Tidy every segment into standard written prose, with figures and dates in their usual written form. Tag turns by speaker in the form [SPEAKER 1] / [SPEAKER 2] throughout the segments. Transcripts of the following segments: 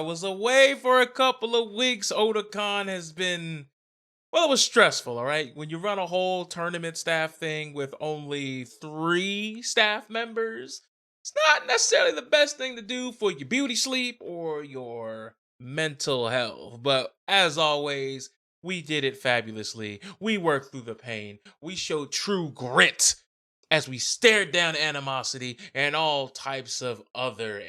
[SPEAKER 1] was away for a couple of weeks. Otakon has been, well, it was stressful, all right? When you run a whole tournament staff thing with only 3 staff members, it's not necessarily the best thing to do for your beauty sleep or your mental health. But as always, we did it fabulously. We worked through the pain. We showed true grit as we stared down animosity and all types of other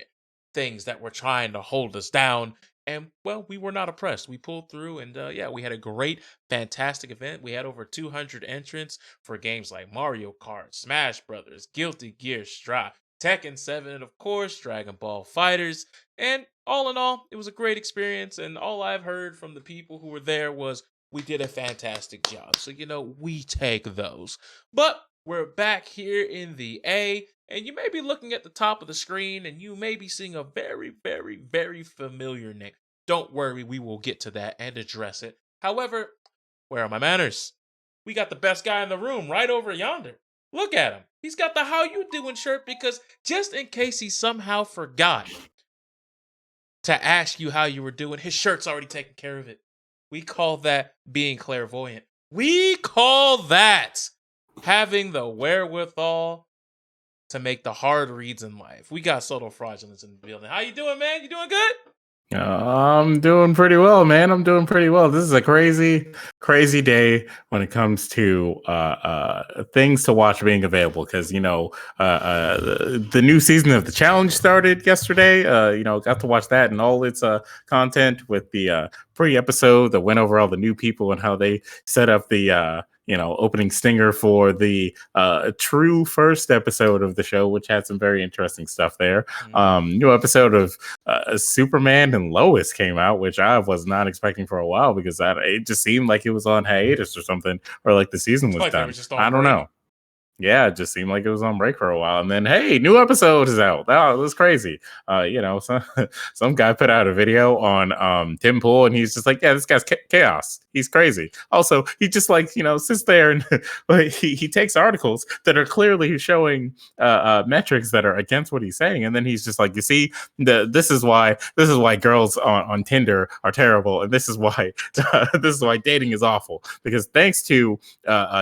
[SPEAKER 1] things that were trying to hold us down. And well, we were not oppressed. We pulled through, and yeah, we had a great, fantastic event. We had over 200 entrants for games like Mario Kart, Smash Brothers, Guilty Gear Strive, Tekken 7, and of course, Dragon Ball Fighters. And all in all, it was a great experience. And all I've heard from the people who were there was we did a fantastic job. So, we take those. But we're back here in the A, and you may be looking at the top of the screen, and you may be seeing a very, very, very familiar name. Don't worry, we will get to that and address it. However, where are my manners? We got the best guy in the room right over yonder. Look at him. He's got the "How You Doing" shirt because just in case he somehow forgot to ask you how you were doing, his shirt's already taken care of it. We call that being clairvoyant. We call that having the wherewithal to make the hard reads in life. We got Soto Fraudulence in the building. How you doing, man? You doing good?
[SPEAKER 2] I'm doing pretty well, man. I'm doing pretty well. This is a crazy, crazy day when it comes to things to watch being available. Because the new season of the challenge started yesterday. Got to watch that and all its content with the pre-episode that went over all the new people and how they set up the opening stinger for the true first episode of the show, which had some very interesting stuff there. New episode of Superman and Lois came out, which I was not expecting for a while because it just seemed like it was on hiatus or something, or like the season was done. I don't know. Yeah, it just seemed like it was on break for a while. And then, hey, new episode is out. Oh, it was crazy. Some guy put out a video on Tim Pool, and he's just like, yeah, this guy's chaos. He's crazy. Also, he just sits there and he takes articles that are clearly showing metrics that are against what he's saying. And then he's just like, you see, this is why girls on Tinder are terrible. And this is why dating is awful. Because thanks to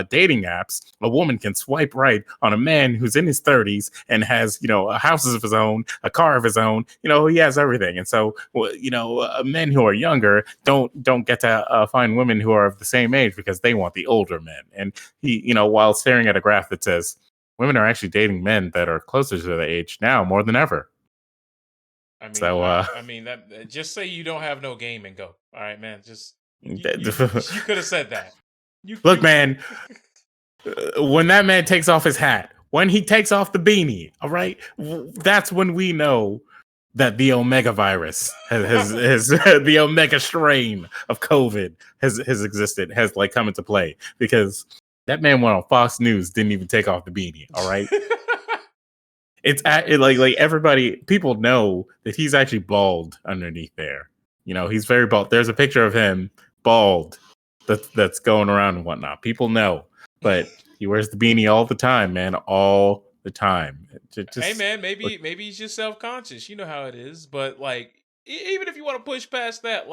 [SPEAKER 2] dating apps, a woman can swipe right on a man who's in his 30s and has houses of his own, a car of his own. He has everything. And so men who are younger don't get to find women who are of the same age because they want the older men. And he while staring at a graph that says women are actually dating men that are closer to the age now more than ever.
[SPEAKER 1] That just say you don't have no game and go. All right, man. Just you could have said that.
[SPEAKER 2] Look, man. When that man takes off his hat, when he takes off the beanie, all right, that's when we know that the Omega virus has the Omega strain of COVID has existed, has come into play, because that man went on Fox News, didn't even take off the beanie. All right. It's everybody, people know that he's actually bald underneath there. He's very bald. There's a picture of him bald that's going around and whatnot. People know. But he wears the beanie all the time, man. All the time.
[SPEAKER 1] Hey, man, maybe he's just self-conscious. You know how it is. But even if you want to push past that,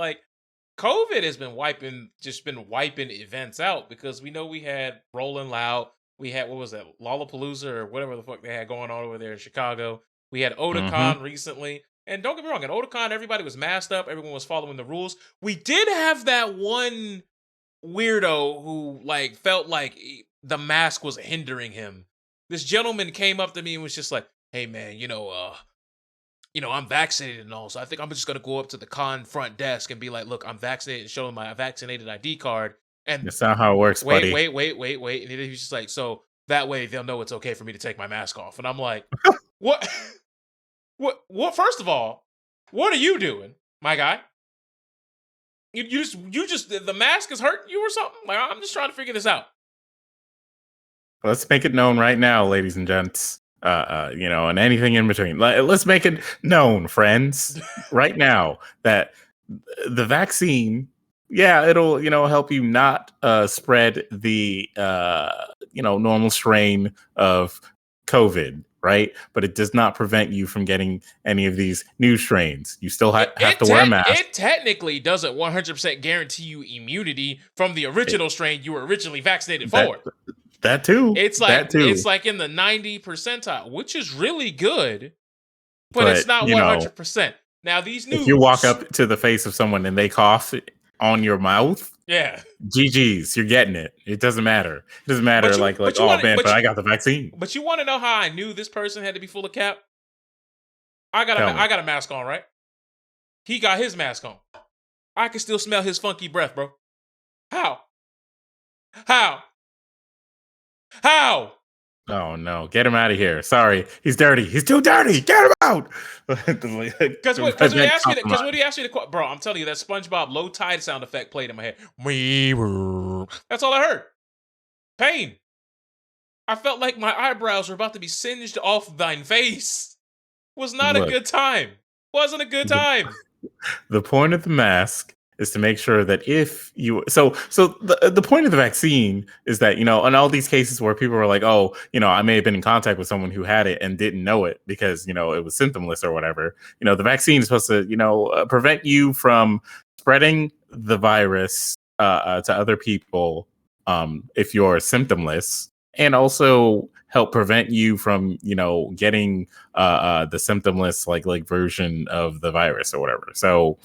[SPEAKER 1] COVID has been wiping events out, because we know we had Rolling Loud. We had, what was that, Lollapalooza or whatever the fuck they had going on over there in Chicago. We had Otakon recently. And don't get me wrong, at Otakon, everybody was masked up. Everyone was following the rules. We did have that one weirdo who felt like the mask was hindering him. This gentleman came up to me and was just like, hey man, I'm vaccinated and all, so I think I'm just gonna go up to the con front desk and be like, look, I'm vaccinated, and show him my vaccinated ID card. And
[SPEAKER 2] that's not how it works, buddy.
[SPEAKER 1] Wait. And he's just like, so that way they'll know it's okay for me to take my mask off. And I'm like, what? What? First of all, what are you doing, my guy? You just the mask is hurting you or something? I'm just trying to figure this out.
[SPEAKER 2] Let's make it known right now, ladies and gents. And anything in between. Let's make it known, friends, right now, that the vaccine, it'll help you not spread the normal strain of COVID. right? But it does not prevent you from getting any of these new strains. You still have to wear a mask.
[SPEAKER 1] It technically doesn't 100% guarantee you immunity from the original strain you were originally vaccinated for.
[SPEAKER 2] That too.
[SPEAKER 1] It's like in the 90 percentile, which is really good, but it's not 100%. Now these new,
[SPEAKER 2] if you walk up to the face of someone and they cough on your mouth,
[SPEAKER 1] yeah,
[SPEAKER 2] GG's, you're getting it. It doesn't matter. It doesn't matter. But I got the vaccine.
[SPEAKER 1] But you want to know how I knew this person had to be full of cap? I got a mask on, right? He got his mask on. I can still smell his funky breath, bro. How?
[SPEAKER 2] Oh no! Get him out of here! Sorry, he's dirty. He's too dirty. Get him out!
[SPEAKER 1] Because what he asked me to, bro, I'm telling you, that SpongeBob low tide sound effect played in my head. That's all I heard. Pain. I felt like my eyebrows were about to be singed off thine face. Was not a good time. Wasn't a good time.
[SPEAKER 2] The point of the mask is to make sure that if you the point of the vaccine is that, in all these cases where people were like, oh, I may have been in contact with someone who had it and didn't know it because, it was symptomless or whatever, the vaccine is supposed to, prevent you from spreading the virus to other people if you're symptomless, and also help prevent you from, getting the symptomless like version of the virus or whatever. So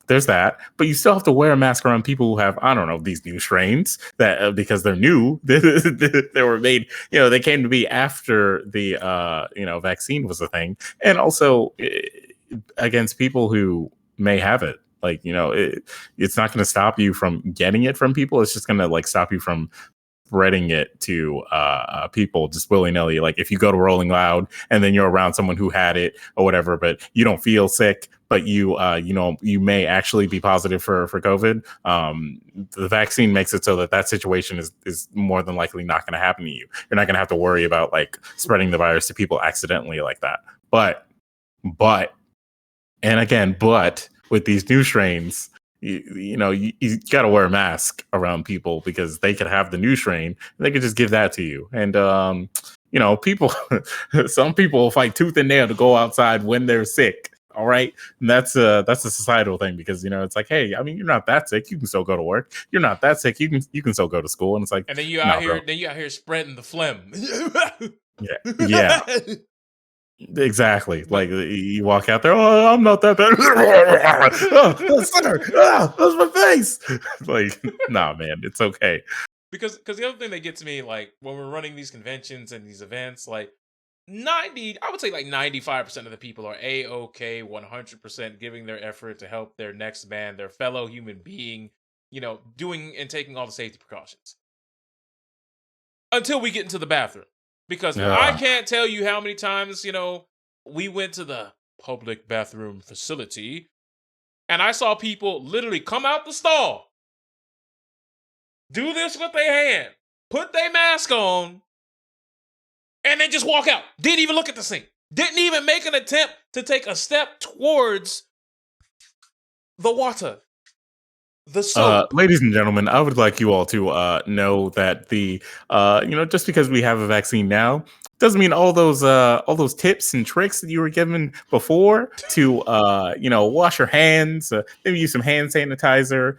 [SPEAKER 2] there's that, but you still have to wear a mask around people who have, I don't know, these new strains that because they're new, they were made, they came to be after the vaccine was a thing, and also against people who may have it. Like, it's not going to stop you from getting it from people. It's just going to stop you from spreading it to people just willy-nilly. Like if you go to Rolling Loud and then you're around someone who had it or whatever, but you don't feel sick, but you may actually be positive for COVID. The vaccine makes it so that situation is more than likely not going to happen to you. You're not going to have to worry about spreading the virus to people accidentally like that. But with these new strains, you got to wear a mask around people because they could have the new strain and they could just give that to you. And people, some people will fight tooth and nail to go outside when they're sick. All right, and that's a societal thing because it's like, hey, I mean, you're not that sick, you can still go to work. You're not that sick, you can still go to school. And it's like,
[SPEAKER 1] and then you out here spreading the phlegm.
[SPEAKER 2] yeah. Exactly. Like you walk out there, oh, I'm not that bad. That's my face. Like, nah, man, it's okay.
[SPEAKER 1] Because the other thing that gets me, when we're running these conventions and these events, I would say 95% of the people are A-okay, 100% giving their effort to help their next man, their fellow human being, doing and taking all the safety precautions. Until we get into the bathroom. Because I can't tell you how many times, we went to the public bathroom facility and I saw people literally come out the stall, do this with their hand, put their mask on, and then just walk out. Didn't even look at the sink. Didn't even make an attempt to take a step towards the water. The soap.
[SPEAKER 2] Ladies and gentlemen, I would like you all to know that the just because we have a vaccine now doesn't mean all those tips and tricks that you were given before to wash your hands, maybe use some hand sanitizer,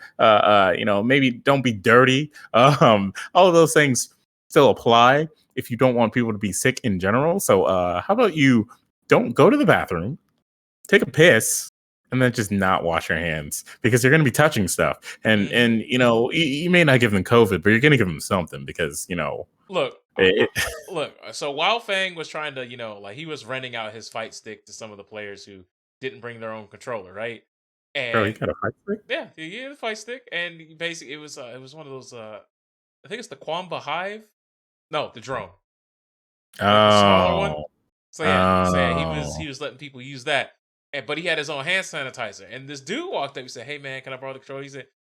[SPEAKER 2] maybe don't be dirty. All of those things still apply if you don't want people to be sick in general. So how about you don't go to the bathroom, take a piss, and then just not wash your hands because you're going to be touching stuff. And you may not give them COVID, but you're going to give them something because,
[SPEAKER 1] Look, so while Fang was trying to, he was renting out his fight stick to some of the players who didn't bring their own controller, right? And
[SPEAKER 2] bro, he got a fight stick?
[SPEAKER 1] Yeah, he had a fight stick. And basically it was one of those, I think it's the Quamba Hive. No, the drone. The smaller one. So yeah, he was letting people use that. But he had his own hand sanitizer. And this dude walked up. He said, "Hey man, can I borrow the controller?"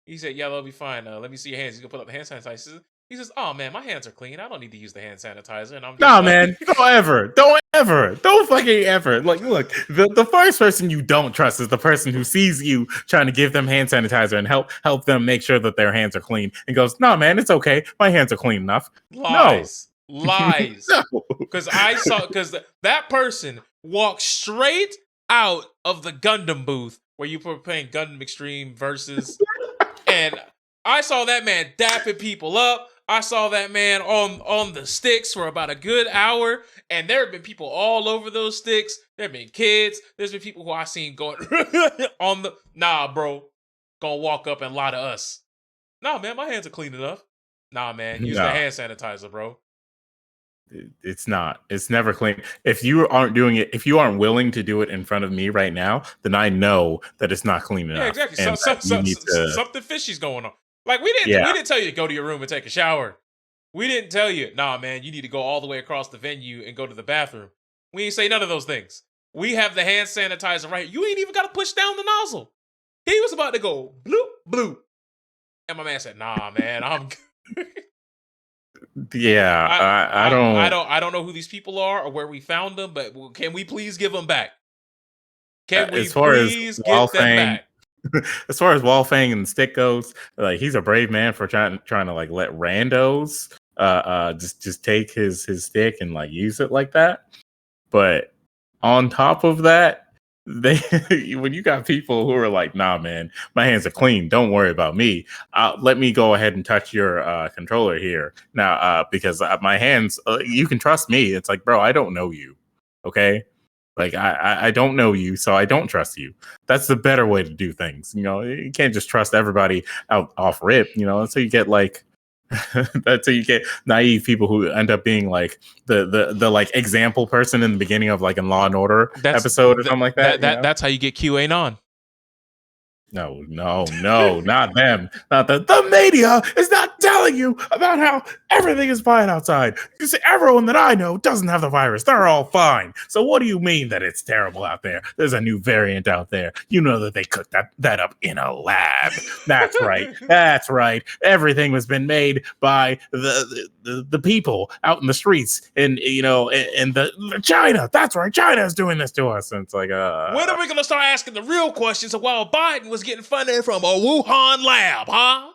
[SPEAKER 1] He said, "Yeah, that'll be fine. Let me see your hands." He's gonna put up the hand sanitizer. He says, "Oh man, my hands are clean. I don't need to use the hand sanitizer." And I'm just
[SPEAKER 2] man, don't fucking ever. Look, the first person you don't trust is the person who sees you trying to give them hand sanitizer and help them make sure that their hands are clean and goes, "No, man, it's okay. My hands are clean enough."
[SPEAKER 1] Lies. Lies.
[SPEAKER 2] No.
[SPEAKER 1] Because that person walked straight out of the Gundam booth where you were playing Gundam Extreme Versus, and I saw that man dapping people up. I saw that man on the sticks for about a good hour, and there have been people all over those sticks. There have been kids. There's been people who I seen going on the nah, bro, gonna walk up and lie to us. Nah, man, my hands are clean enough. Nah, man, use the hand sanitizer, bro.
[SPEAKER 2] It's not. It's never clean. If you aren't doing it, if you aren't willing to do it in front of me right now, then I know that it's not clean enough.
[SPEAKER 1] Yeah, exactly. Something fishy's going on. Like we didn't tell you to go to your room and take a shower. We didn't tell you, nah, man, you need to go all the way across the venue and go to the bathroom. We ain't say none of those things. We have the hand sanitizer right here. You ain't even got to push down the nozzle. He was about to go bloop bloop, and my man said, "Nah, man, I'm."
[SPEAKER 2] Yeah, I
[SPEAKER 1] don't know who these people are or where we found them, but can we please give them back? Can we please get them back?
[SPEAKER 2] As far as Wallfang and the stick goes, like he's a brave man for trying to like let randos just take his stick and like use it like that. But on top of that, they when you got people who are like, nah, man, my hands are clean. Don't worry about me. Let me go ahead and touch your controller here now because my hands. You can trust me. It's like, bro, I don't know you. Okay. Like I don't know you, so I don't trust you. That's the better way to do things. You know, you can't just trust everybody out off rip. You know, so you get like that's how you get naive people who end up being like the like example person in the beginning of like a Law and Order episode or something like that.
[SPEAKER 1] That's how you get QAnon.
[SPEAKER 2] No, not them. Not the media is not telling you about how everything is fine outside. You see, everyone that I know doesn't have the virus. They're all fine. So what do you mean that it's terrible out there? There's a new variant out there. You know that they cooked that up in a lab. That's right. That's right. Everything has been made by the people out in the streets and the China. That's right. China is doing this to us. And it's like
[SPEAKER 1] when are we gonna start asking the real questions of while Biden was getting funded from a Wuhan lab, huh?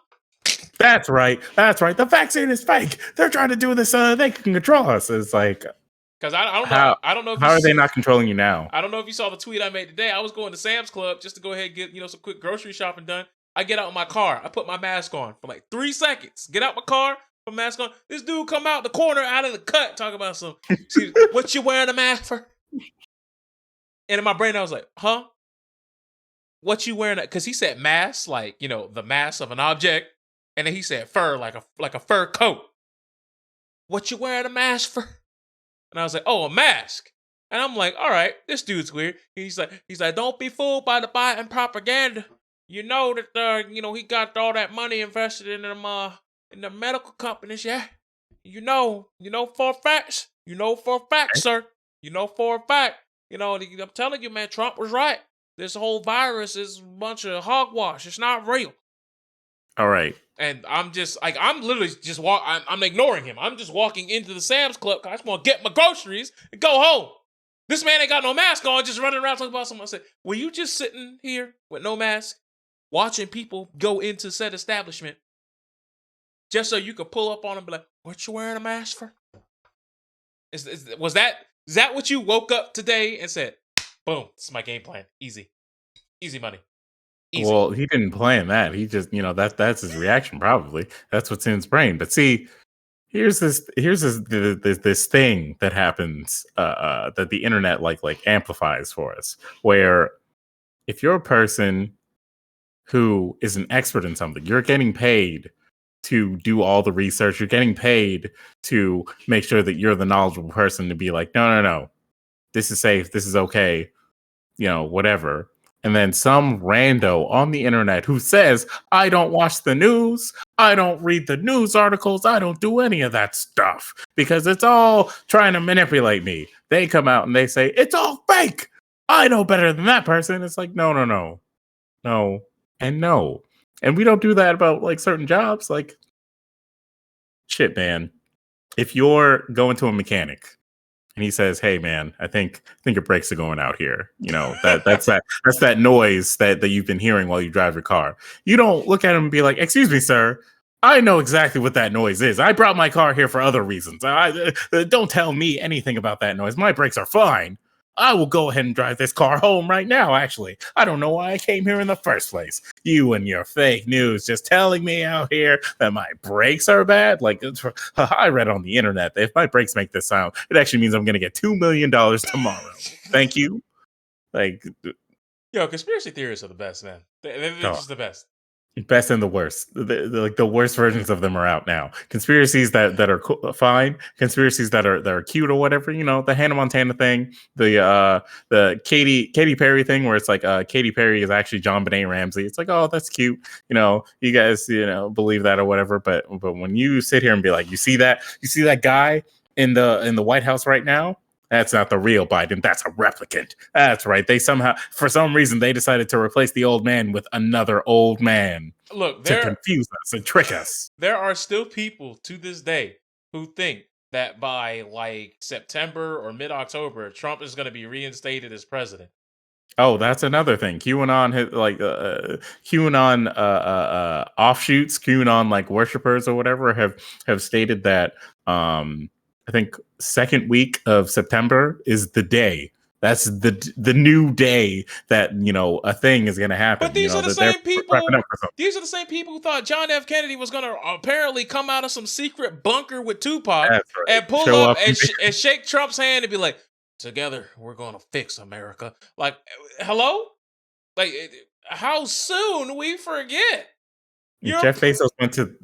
[SPEAKER 2] That's right. The vaccine is fake. They're trying to do this so they can control us. It's like,
[SPEAKER 1] because I don't know.
[SPEAKER 2] How are they not controlling you now?
[SPEAKER 1] I don't know if you saw the tweet I made today. I was going to Sam's Club just to go ahead and get some quick grocery shopping done. I get out of my car. I put my mask on for like 3 seconds. Get out my car, put my mask on. This dude come out the corner, out of the cut, talking about some. What you wearing a mask for? And in my brain, I was like, huh? What you wearing? Because he said mass, like, the mass of an object. And then he said fur, like a fur coat. What you wearing a mask for? And I was like, oh, a mask. And I'm like, all right, this dude's weird. He's like, don't be fooled by the Biden propaganda. You know that, he got all that money invested in them, in the medical companies, yeah. You know for a fact. You know for a fact, sir. You know for a fact. I'm telling you, man, Trump was right. This whole virus is a bunch of hogwash. It's not real.
[SPEAKER 2] All right.
[SPEAKER 1] And I'm just like, I'm literally just I'm ignoring him. I'm just walking into the Sam's Club because I just want to get my groceries and go home. This man ain't got no mask on, just running around talking about something. I said, were you just sitting here with no mask, watching people go into said establishment just so you could pull up on them and be like, what you wearing a mask for? Is that what you woke up today and said, boom, this is my game plan. Easy money. Easy.
[SPEAKER 2] Well, he didn't plan that. He just, that's his reaction. Probably that's what's in his brain. But see, here's this thing that happens that the internet like amplifies for us. Where if you're a person who is an expert in something, you're getting paid to do all the research. You're getting paid to make sure that you're the knowledgeable person to be like, no, this is safe. This is okay. Whatever. And then some rando on the internet who says, I don't watch the news. I don't read the news articles. I don't do any of that stuff because it's all trying to manipulate me. They come out and they say, it's all fake. I know better than that person. It's like, no. And no. And we don't do that about like certain jobs. Like, shit, man. If you're going to a mechanic and he says, hey, man, I think your brakes are going out here. That's that noise that you've been hearing while you drive your car. You don't look at him and be like, excuse me, sir, I know exactly what that noise is. I brought my car here for other reasons. Don't tell me anything about that noise. My brakes are fine. I will go ahead and drive this car home right now, actually. I don't know why I came here in the first place. You and your fake news just telling me out here that my brakes are bad. Like, I read on the internet that if my brakes make this sound, it actually means I'm going to get $2 million tomorrow. Thank you. Like,
[SPEAKER 1] Yo, conspiracy theorists are the best, man. They're
[SPEAKER 2] oh,
[SPEAKER 1] just the best.
[SPEAKER 2] best and the worst. Like the worst versions of them are out now. Conspiracies that are fine, conspiracies that are cute or whatever. You know, the Hannah Montana thing, the Katy Perry thing, where it's like Katy Perry is actually John Benet Ramsey. It's like, oh, that's cute. You know, you guys, believe that or whatever. But when you sit here and be like, you see that guy in the White House right now. That's not the real Biden. That's a replicant. That's right. They somehow, for some reason, they decided to replace the old man with another old man
[SPEAKER 1] Look,
[SPEAKER 2] to confuse us and trick us.
[SPEAKER 1] there are still people to this day who think that by like September or mid-October, Trump is going to be reinstated as president.
[SPEAKER 2] Oh, that's another thing. QAnon QAnon offshoots, QAnon like worshippers or whatever have stated that I think second week of September is the day. That's the new day that a thing is going to happen.
[SPEAKER 1] But these are the
[SPEAKER 2] that they're
[SPEAKER 1] same people.
[SPEAKER 2] prepping up for something.
[SPEAKER 1] These are the same people who thought John F. Kennedy was going to apparently come out of some secret bunker with Tupac
[SPEAKER 2] That's right.
[SPEAKER 1] and pull
[SPEAKER 2] Show
[SPEAKER 1] up
[SPEAKER 2] up
[SPEAKER 1] and shake Trump's hand and be like, "Together, we're going to fix America." Like, hello? Like, how soon we forget?
[SPEAKER 2] Jeff Bezos went to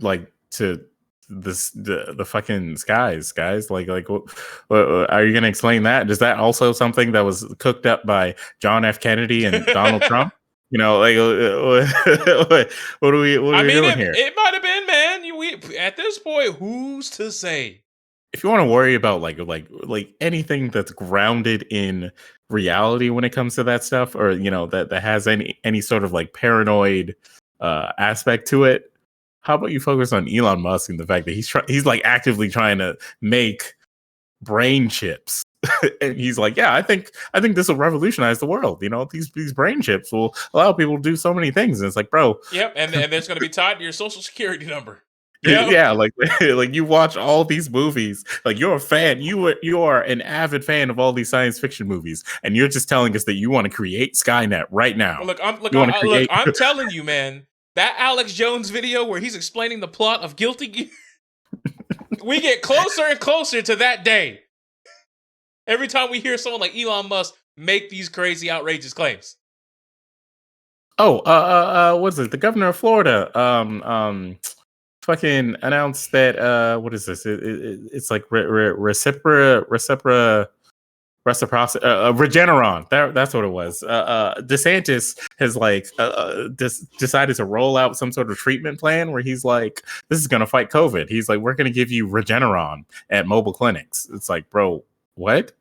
[SPEAKER 2] the fucking skies, guys. Like what, are you going to explain that? Is that also something that was cooked up by John F. Kennedy and Donald Trump? What are we doing here?
[SPEAKER 1] It might have been, man. At this point, who's to say?
[SPEAKER 2] If you want to worry about like anything that's grounded in reality when it comes to that stuff, or that has any sort of like paranoid aspect to it, how about you focus on Elon Musk and the fact that he's like actively trying to make brain chips. And he's like, yeah, I think this will revolutionize the world. These brain chips will allow people to do so many things. And it's like, bro.
[SPEAKER 1] Yep, and there's going to be tied to your social security number.
[SPEAKER 2] Yep. Yeah, like you watch all these movies, like you're a fan, you are an avid fan of all these science fiction movies, and you're just telling us that you want to create Skynet right now.
[SPEAKER 1] I'm telling you, man, that Alex Jones video where he's explaining the plot of Guilty Gear, we get closer and closer to that day. Every time we hear someone like Elon Musk make these crazy, outrageous claims.
[SPEAKER 2] Oh, what's it? The governor of Florida, fucking announced that what is this? It's like reciprocity, Regeneron. That's what it was. DeSantis has decided to roll out some sort of treatment plan where he's like, this is going to fight COVID. He's like, we're going to give you Regeneron at mobile clinics. It's like, bro, what?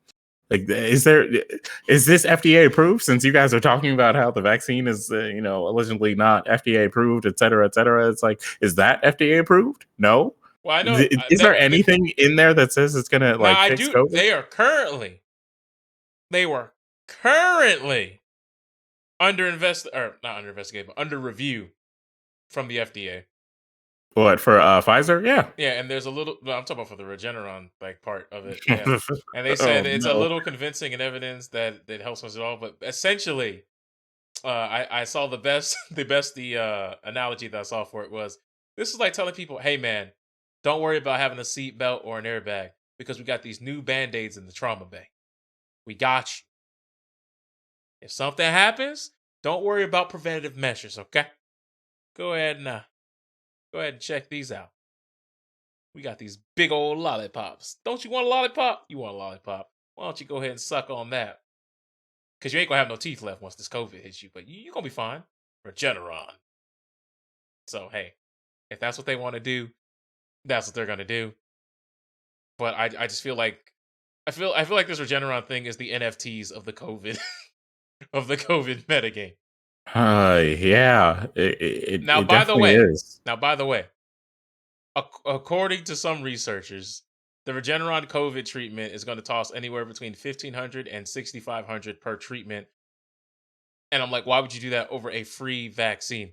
[SPEAKER 2] Like, is this FDA approved? Since you guys are talking about how the vaccine is, allegedly not FDA approved, et cetera, et cetera. It's like, is that FDA approved? No.
[SPEAKER 1] Well, I know.
[SPEAKER 2] Is there anything in there that says it's gonna fix COVID?
[SPEAKER 1] They were currently under review from the FDA.
[SPEAKER 2] What, for Pfizer? Yeah.
[SPEAKER 1] Yeah, and there's a little. No, I'm talking about for the Regeneron part of it. Yeah. And they said it's a little convincing in evidence that helps us at all. But essentially, I saw the best analogy that I saw for it was, this is like telling people, hey man, don't worry about having a seat belt or an airbag because we got these new Band-Aids in the trauma bay. We got you. If something happens, don't worry about preventative measures, okay? Go ahead and check these out. We got these big old lollipops. Don't you want a lollipop? You want a lollipop. Why don't you go ahead and suck on that? Because you ain't going to have no teeth left once this COVID hits you, but you're going to be fine. Regeneron. So, hey, if that's what they want to do, that's what they're going to do. But I just feel like, I feel like this Regeneron thing is the NFTs of the COVID, of the COVID metagame.
[SPEAKER 2] Yeah. By
[SPEAKER 1] the way, according to some researchers, the Regeneron COVID treatment is going to cost anywhere between $1,500 and $6,500 per treatment. And I'm like, why would you do that over a free vaccine?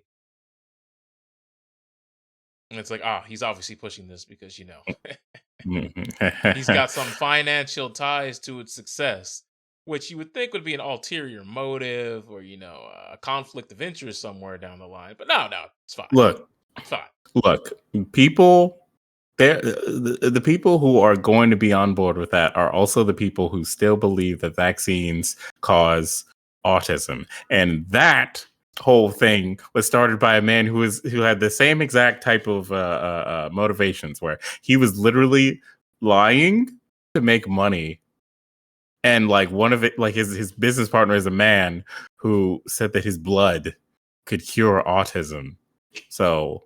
[SPEAKER 1] And it's like, he's obviously pushing this because, he's
[SPEAKER 2] Mhm.
[SPEAKER 1] got some financial ties to its success, which you would think would be an ulterior motive or, a conflict of interest somewhere down the line. But no, it's fine.
[SPEAKER 2] Look,
[SPEAKER 1] It's fine.
[SPEAKER 2] look, people the people who are going to be on board with that are also the people who still believe that vaccines cause autism. And that whole thing was started by a man who had the same exact type of motivations, where he was literally lying to make money. And like one of it, like his business partner is a man who said that his blood could cure autism. So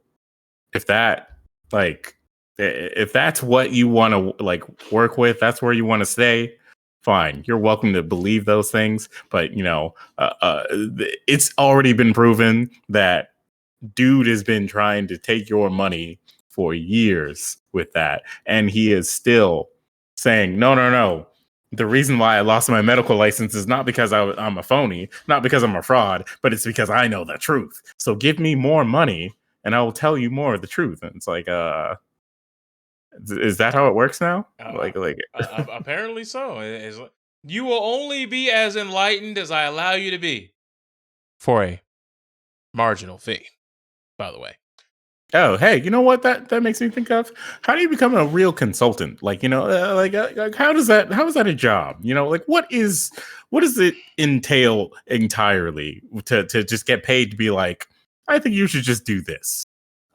[SPEAKER 2] if that like if that's what you want to like work with, that's where you want to stay, fine, you're welcome to believe those things. But it's already been proven that dude has been trying to take your money for years with that, and he is still saying no, the reason why I lost my medical license is not because I'm a phony, not because I'm a fraud, but it's because I know the truth. So give me more money and I will tell you more of the truth. And it's like, is that how it works now?
[SPEAKER 1] Apparently so. You will only be as enlightened as I allow you to be for a marginal fee, by the way.
[SPEAKER 2] Oh, hey, you know what that makes me think of? How do you become a real consultant? Like, how is that a job? Like, what does it entail entirely to just get paid to be like, I think you should just do this.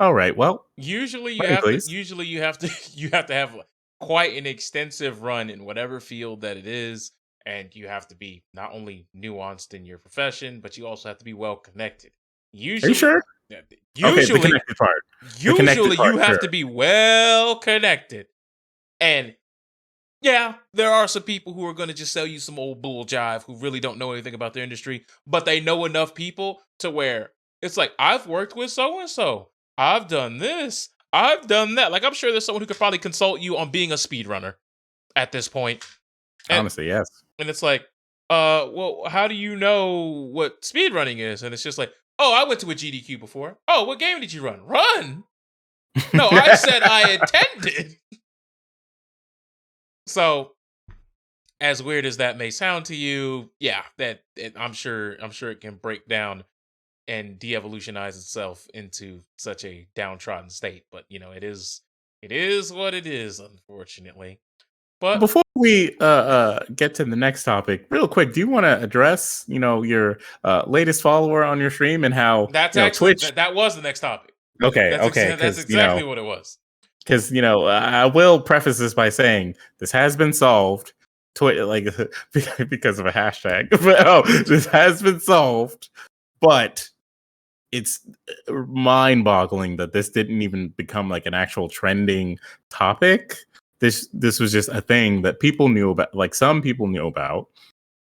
[SPEAKER 2] All right, well,
[SPEAKER 1] Usually
[SPEAKER 2] money, please.
[SPEAKER 1] you have to you have to have quite an extensive run in whatever field that it is, and you have to be not only nuanced in your profession, but you also have to be well connected.
[SPEAKER 2] Are you
[SPEAKER 1] Usually
[SPEAKER 2] sure?
[SPEAKER 1] yeah,
[SPEAKER 2] Okay, the
[SPEAKER 1] usually
[SPEAKER 2] connected part. The connected
[SPEAKER 1] usually
[SPEAKER 2] part,
[SPEAKER 1] you have
[SPEAKER 2] sure.
[SPEAKER 1] to be well connected. And yeah, there are some people who are going to just sell you some old bull jive who really don't know anything about their industry, but they know enough people to where it's like, I've worked with so and so. I've done this. I've done that. Like, I'm sure there's someone who could probably consult you on being a speedrunner at this point. And,
[SPEAKER 2] Honestly, yes.
[SPEAKER 1] and it's like, well, how do you know what speedrunning is? And it's just like, oh, I went to a GDQ before. Oh, what game did you run? Run? No, I said I attended. So, as weird as that may sound to you, yeah, I'm sure it can break down and de-evolutionize itself into such a downtrodden state. But it is what it is, unfortunately. But
[SPEAKER 2] Before we get to the next topic, real quick, do you want to address your latest follower on your stream and how
[SPEAKER 1] that's actually
[SPEAKER 2] Twitch?
[SPEAKER 1] that was the next topic.
[SPEAKER 2] Okay,
[SPEAKER 1] That's
[SPEAKER 2] because
[SPEAKER 1] exactly what it was.
[SPEAKER 2] I will preface this by saying this has been solved. Like because of a hashtag. This has been solved, but it's mind-boggling that this didn't even become like an actual trending topic. This was just a thing that people knew about, like some people knew about,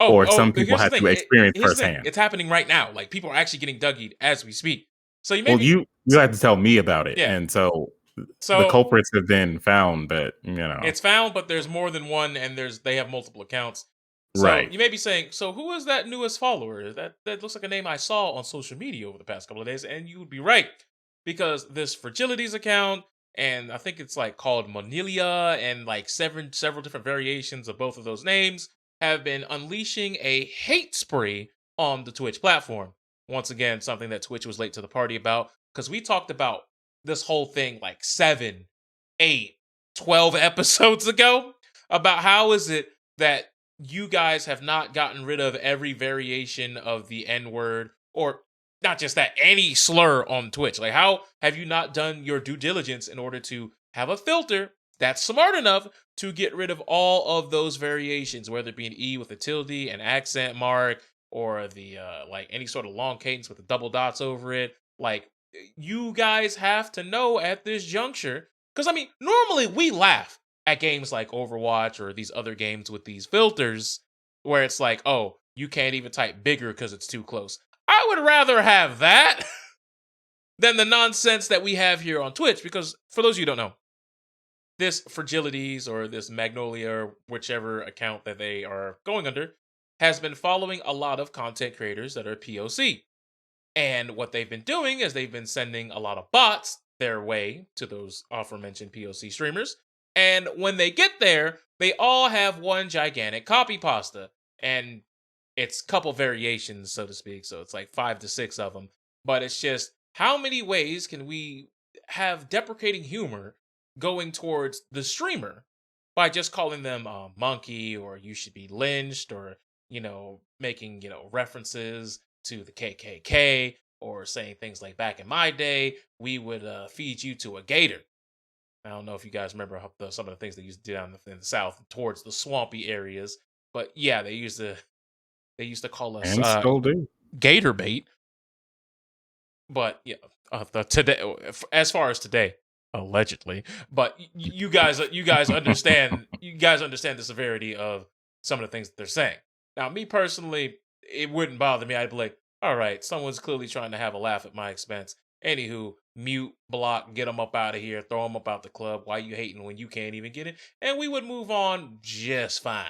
[SPEAKER 2] or some people
[SPEAKER 1] Here's the
[SPEAKER 2] had
[SPEAKER 1] thing.
[SPEAKER 2] to experience
[SPEAKER 1] Here's the thing.
[SPEAKER 2] firsthand.
[SPEAKER 1] It's happening right now. Like, people are actually getting Dougie'd as we speak. So
[SPEAKER 2] Well, you had to tell me about it,
[SPEAKER 1] yeah.
[SPEAKER 2] and so the
[SPEAKER 1] So
[SPEAKER 2] culprits have been found, but
[SPEAKER 1] it's found, but there's more than one, and they have multiple accounts. So
[SPEAKER 2] right.
[SPEAKER 1] you may be saying, so who is that newest follower? That looks like a name I saw on social media over the past couple of days, and you would be right, because this Fragilities account, and I think it's like called Monilia, and like several different variations of both of those names have been unleashing a hate spree on the Twitch platform. Once again, something that Twitch was late to the party about, because we talked about this whole thing like 7, 8, 12 episodes ago about how is it that you guys have not gotten rid of every variation of the N word, or not just that, any slur on Twitch. Like, how have you not done your due diligence in order to have a filter that's smart enough to get rid of all of those variations, whether it be an E with a tilde, an accent mark, or the like any sort of long cadence with the double dots over it? Like, you guys have to know at this juncture, because I mean, normally we laugh at games like Overwatch or these other games with these filters where it's like, oh, you can't even type bigger because it's too close. I would rather have that than the nonsense that we have here on Twitch, because for those of you who don't know, this Fragilities or this Magnolia or whichever account that they are going under has been following a lot of content creators that are POC. And what they've been doing is they've been sending a lot of bots their way to those aforementioned POC streamers. And when they get there, they all have one gigantic copy pasta. And it's a couple variations, so to speak. So it's like 5 to 6 of them. But it's just how many ways can we have deprecating humor going towards the streamer by just calling them a monkey, or you should be lynched, or making references to the KKK, or saying things like back in my day we would feed you to a gator. I don't know if you guys remember some of the things they used to do down in the South towards the swampy areas, but yeah, they used to call us
[SPEAKER 2] And still do.
[SPEAKER 1] gator bait. But yeah, today, as far as today, allegedly. But you guys understand the severity of some of the things that they're saying. Now, me personally, it wouldn't bother me. I'd be like, all right, someone's clearly trying to have a laugh at my expense. Anywho, mute, block, get them up out of here, throw them up out the club. Why you hating when you can't even get it? And we would move on just fine.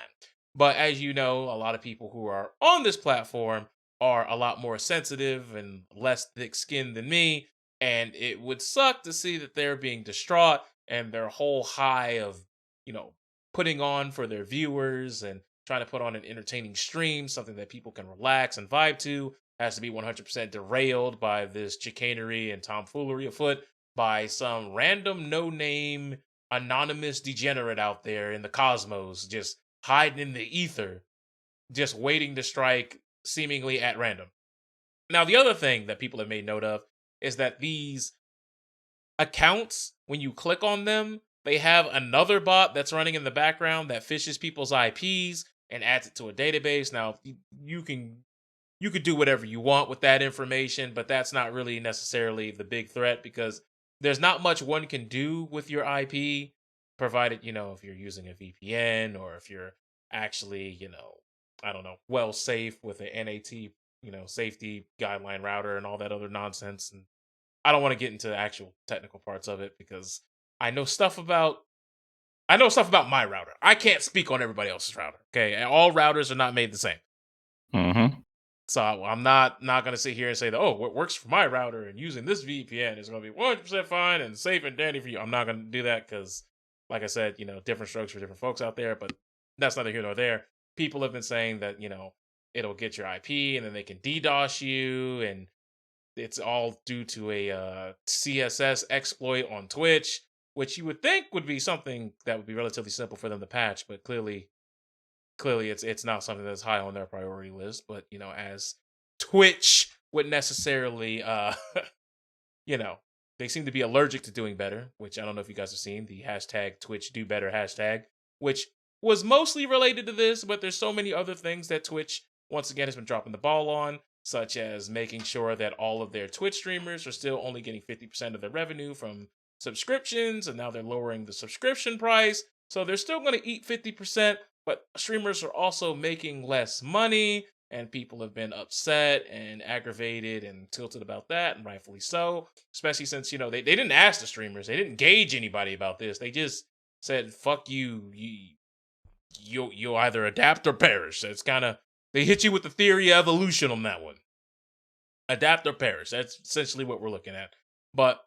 [SPEAKER 1] But as you know, a lot of people who are on this platform are a lot more sensitive and less thick-skinned than me, and it would suck to see that they're being distraught and their whole high of, you know, putting on for their viewers and trying to put on an entertaining stream, something that people can relax and vibe to, has to be 100% derailed by this chicanery and tomfoolery afoot by some random no-name anonymous degenerate out there in the cosmos, just hiding in the ether, just waiting to strike seemingly at random. Now, the other thing that people have made note of is that these accounts, when you click on them, they have another bot that's running in the background that fishes people's IPs and adds it to a database. Now, you could do whatever you want with that information, but that's not really necessarily the big threat, because there's not much one can do with your IP, provided, if you're using a VPN, or if you're actually, I don't know, well safe with an NAT, safety guideline router and all that other nonsense. And I don't want to get into the actual technical parts of it, because I know stuff about my router. I can't speak on everybody else's router. Okay, and all routers are not made the same.
[SPEAKER 2] Mm-hmm.
[SPEAKER 1] So I'm not going to sit here and say that, oh, what works for my router and using this VPN is going to be 100% fine and safe and dandy for you. I'm not going to do that, because, like I said, different strokes for different folks out there. But that's neither here nor there. People have been saying that, it'll get your IP and then they can DDoS you, and it's all due to a CSS exploit on Twitch, which you would think would be something that would be relatively simple for them to patch, but clearly it's not something that's high on their priority list. But as Twitch would necessarily they seem to be allergic to doing better, which I don't know if you guys have seen the hashtag Twitch do better hashtag, which was mostly related to this, but there's so many other things that Twitch once again has been dropping the ball on, such as making sure that all of their Twitch streamers are still only getting 50% of their revenue from subscriptions, and now they're lowering the subscription price. So they're still going to eat 50%, but streamers are also making less money, and people have been upset and aggravated and tilted about that, and rightfully so, especially since, they didn't ask the streamers. They didn't gauge anybody about this. They just said, fuck you, you'll either adapt or perish. It's kind of, they hit you with the theory of evolution on that one. Adapt or perish. That's essentially what we're looking at. But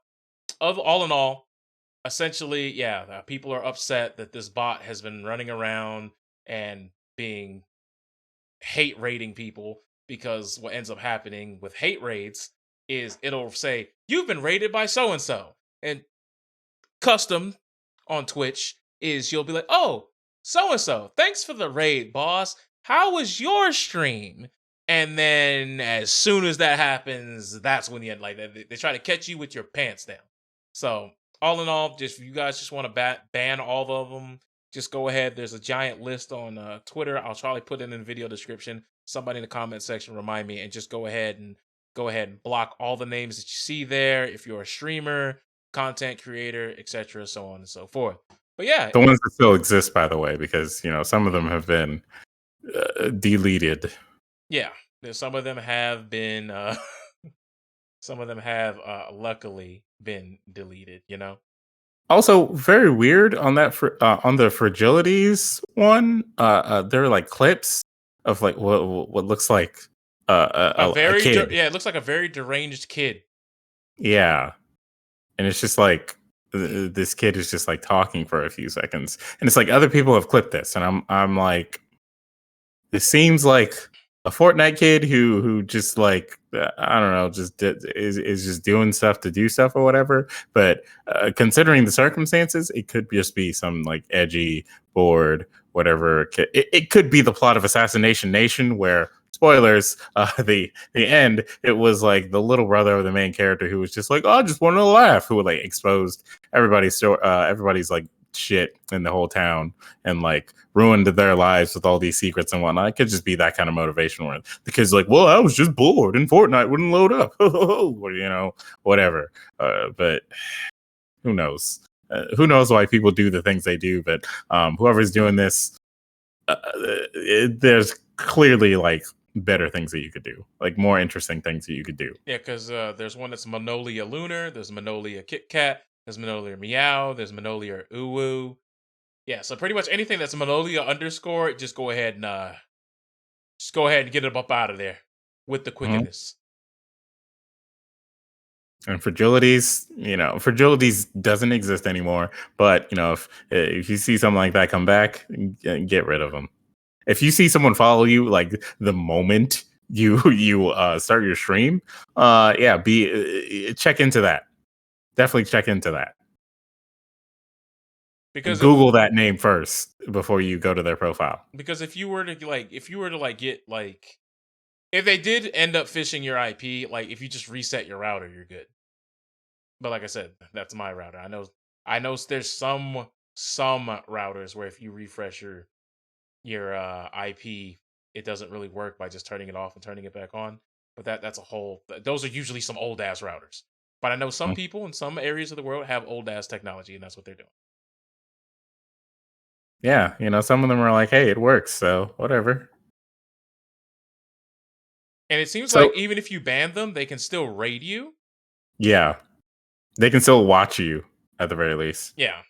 [SPEAKER 1] all in all, essentially, yeah, people are upset that this bot has been running around and being hate raiding people, because what ends up happening with hate raids is it'll say, you've been raided by so-and-so. And custom on Twitch is you'll be like, oh, so-and-so, thanks for the raid, boss. How was your stream? And then as soon as that happens, that's when they try to catch you with your pants down. So all in all, just if you guys just want to ban all of them, just go ahead. There's a giant list on Twitter. I'll probably put it in the video description. Somebody in the comment section remind me, and just go ahead and block all the names that you see there. If you're a streamer, content creator, etc., so on and so forth. But yeah,
[SPEAKER 2] the ones that still exist, by the way, because some of them have been deleted.
[SPEAKER 1] Yeah, some of them have been. Some of them have luckily been deleted.
[SPEAKER 2] Also, very weird on that on the fragilities one. There are like clips of like what looks like a kid.
[SPEAKER 1] It looks like a very deranged kid.
[SPEAKER 2] Yeah, and it's just like this kid is just like talking for a few seconds, and it's like other people have clipped this, and I'm like, it seems like a Fortnite kid who just like I don't know, is just doing stuff to do stuff or whatever. But considering the circumstances, it could just be some like edgy, bored, whatever. It could be the plot of Assassination Nation, where spoilers, the end, it was like the little brother of the main character who was just like, oh, I just wanted to laugh, who like exposed everybody's like shit in the whole town and like ruined their lives with all these secrets and whatnot. It could just be that kind of motivation where the kid's like, well, I was just bored and Fortnite wouldn't load up. Or, you know, whatever. But who knows? Who knows why people do the things they do? But whoever's doing this, there's clearly like better things that you could do, like more interesting things that you could do.
[SPEAKER 1] Yeah, because there's one that's Manolia Lunar, there's Manolia Kit Kat, there's Manolia Meow, there's Manolia Uwu. Yeah, so pretty much anything that's Manolia underscore, just go ahead and get it up out of there with the quickness.
[SPEAKER 2] And fragilities, you know, fragilities doesn't exist anymore. But you know, if you see something like that come back, get rid of them. If you see someone follow you like the moment you start your stream, yeah, check into that. Definitely check into that. Because Google that name first before you go to their profile.
[SPEAKER 1] Because if you were to get like, if they did end up phishing your IP, like if you just reset your router, you're good. But like I said, that's my router. I know there's some routers where if you refresh your IP, it doesn't really work by just turning it off and turning it back on. But that's a whole. Those are usually some old ass routers. But I know some people in some areas of the world have old ass technology, and that's what they're doing.
[SPEAKER 2] Yeah, you know, some of them are like, "Hey, it works," so whatever.
[SPEAKER 1] And it seems like even if you ban them, they can still raid you.
[SPEAKER 2] Yeah, they can still watch you at the very least.
[SPEAKER 1] Yeah,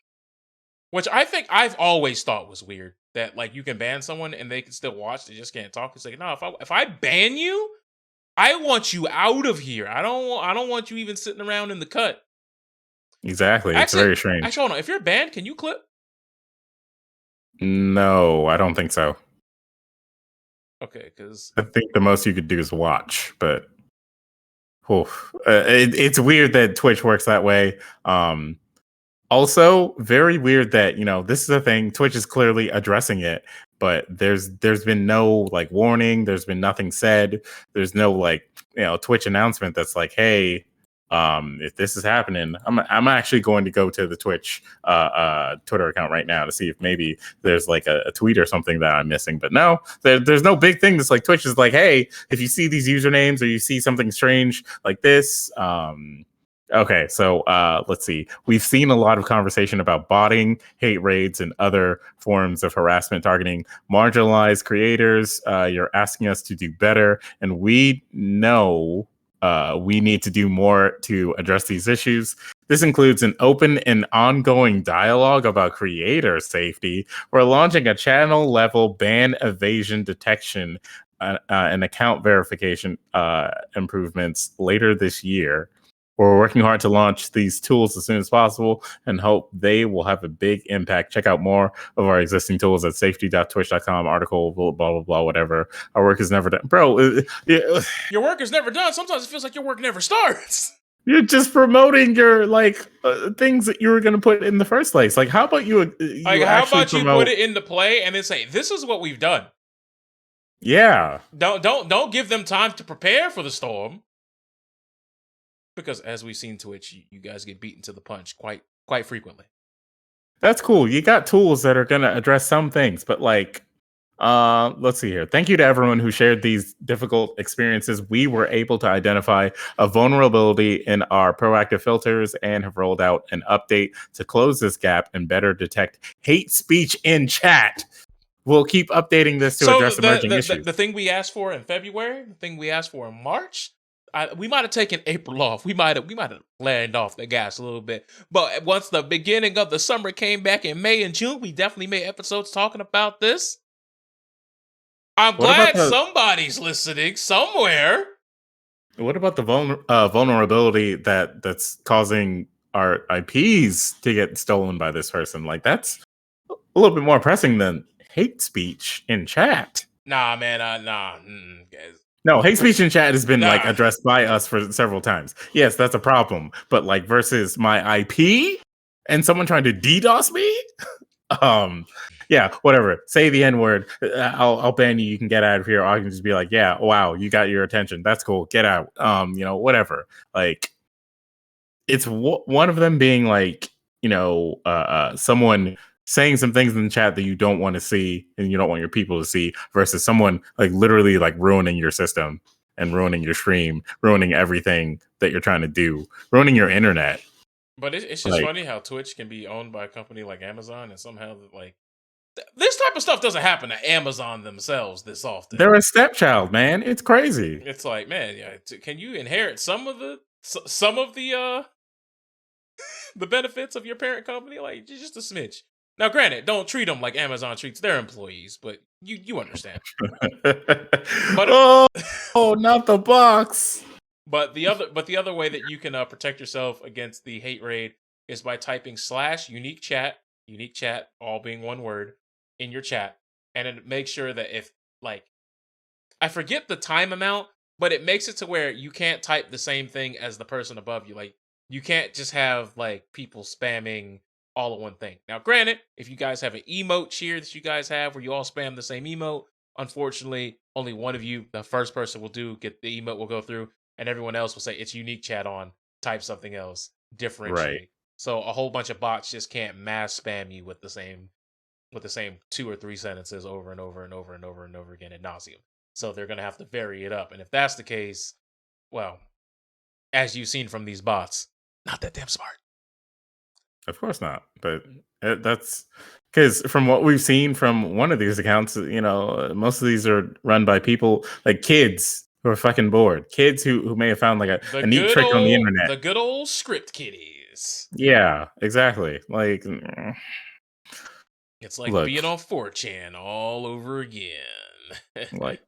[SPEAKER 1] which I think I've always thought was weird. That like you can ban someone and they can still watch, they just can't talk. It's like, no, if I ban you, I want you out of here. I don't want you even sitting around in the cut.
[SPEAKER 2] Exactly. It's very strange.
[SPEAKER 1] Actually, hold on. If you're banned, can you clip?
[SPEAKER 2] No, I don't think so.
[SPEAKER 1] Okay, because
[SPEAKER 2] I think the most you could do is watch, but it's weird that Twitch works that way. Also, very weird that, you know, this is a thing. Twitch is clearly addressing it, but there's been no like warning. There's been nothing said. There's no like, you know, Twitch announcement that's like, hey, if this is happening, I'm actually going to go to the Twitch Twitter account right now to see if maybe there's like a tweet or something that I'm missing. But no, there's no big thing that's like Twitch is like, hey, if you see these usernames or you see something strange like this, okay, so let's see. We've seen a lot of conversation about botting, hate raids, and other forms of harassment targeting marginalized creators. You're asking us to do better, and we know we need to do more to address these issues. This includes an open and ongoing dialogue about creator safety. We're launching a channel-level ban evasion detection and account verification improvements later this year. We're working hard to launch these tools as soon as possible and hope they will have a big impact. Check out more of our existing tools at safety.twitch.com. Article, blah, blah, blah, whatever. Our work is never done. Bro.
[SPEAKER 1] Your work is never done. Sometimes it feels like your work never starts.
[SPEAKER 2] You're just promoting your like things that you were going to put in the first place. Like, how about you
[SPEAKER 1] how about you put it into play and then say, this is what we've done.
[SPEAKER 2] Yeah.
[SPEAKER 1] Don't give them time to prepare for the storm. Because as we've seen Twitch, you guys get beaten to the punch quite frequently.
[SPEAKER 2] That's cool. You got tools that are going to address some things, but like, let's see here. Thank you to everyone who shared these difficult experiences. We were able to identify a vulnerability in our proactive filters and have rolled out an update to close this gap and better detect hate speech in chat. We'll keep updating this to address emerging issues.
[SPEAKER 1] The thing we asked for in February, the thing we asked for in March, we might have taken April off. We might have landed off the gas a little bit. But once the beginning of the summer came back in May and June, we definitely made episodes talking about this. I'm glad somebody's listening somewhere.
[SPEAKER 2] What about the vulnerability that's causing our IPs to get stolen by this person. Like that's a little bit more pressing than hate speech in chat.
[SPEAKER 1] Nah, man, nah. Guys.
[SPEAKER 2] No, hate speech in chat has been like
[SPEAKER 1] Nah.
[SPEAKER 2] addressed by us for several times. Yes, that's a problem. But like versus my IP and someone trying to DDoS me, yeah, whatever. Say the N word. I'll ban you. You can get out of here. Or I can just be like, yeah, wow, you got your attention. That's cool. Get out. Whatever. Like, it's one of them being like, someone saying some things in the chat that you don't want to see and you don't want your people to see, versus someone like literally like ruining your system and ruining your stream, ruining everything that you're trying to do, ruining your internet.
[SPEAKER 1] But it's just funny how Twitch can be owned by a company like Amazon, and somehow like this type of stuff doesn't happen to Amazon themselves this often.
[SPEAKER 2] They're a stepchild, man. It's crazy.
[SPEAKER 1] It's like, man, yeah, can you inherit some of the the benefits of your parent company? Like just a smidge. Now, granted, don't treat them like Amazon treats their employees, but you understand.
[SPEAKER 2] But oh, not the box.
[SPEAKER 1] But the other way that you can protect yourself against the hate raid is by typing /unique chat, all being one word, in your chat, and it makes sure that if like I forget the time amount, but it makes it to where you can't type the same thing as the person above you. Like you can't just have like people spamming all of one thing. Now, granted, if you guys have an emote cheer that you guys have where you all spam the same emote, unfortunately, only one of you, the first person will get the emote will go through, and everyone else will say it's unique chat on, type something else differentiate. Right. So a whole bunch of bots just can't mass spam you with the same 2 or 3 sentences over and over and over and over and over again ad nauseum. So they're gonna have to vary it up. And if that's the case, well, as you've seen from these bots, not that damn smart.
[SPEAKER 2] Of course not. But that's because from what we've seen from one of these accounts, most of these are run by people like kids who are fucking bored. Kids who may have found like a neat trick on the internet.
[SPEAKER 1] The good old script kiddies.
[SPEAKER 2] Yeah, exactly. Like
[SPEAKER 1] it's like being on 4chan all over again.
[SPEAKER 2] Like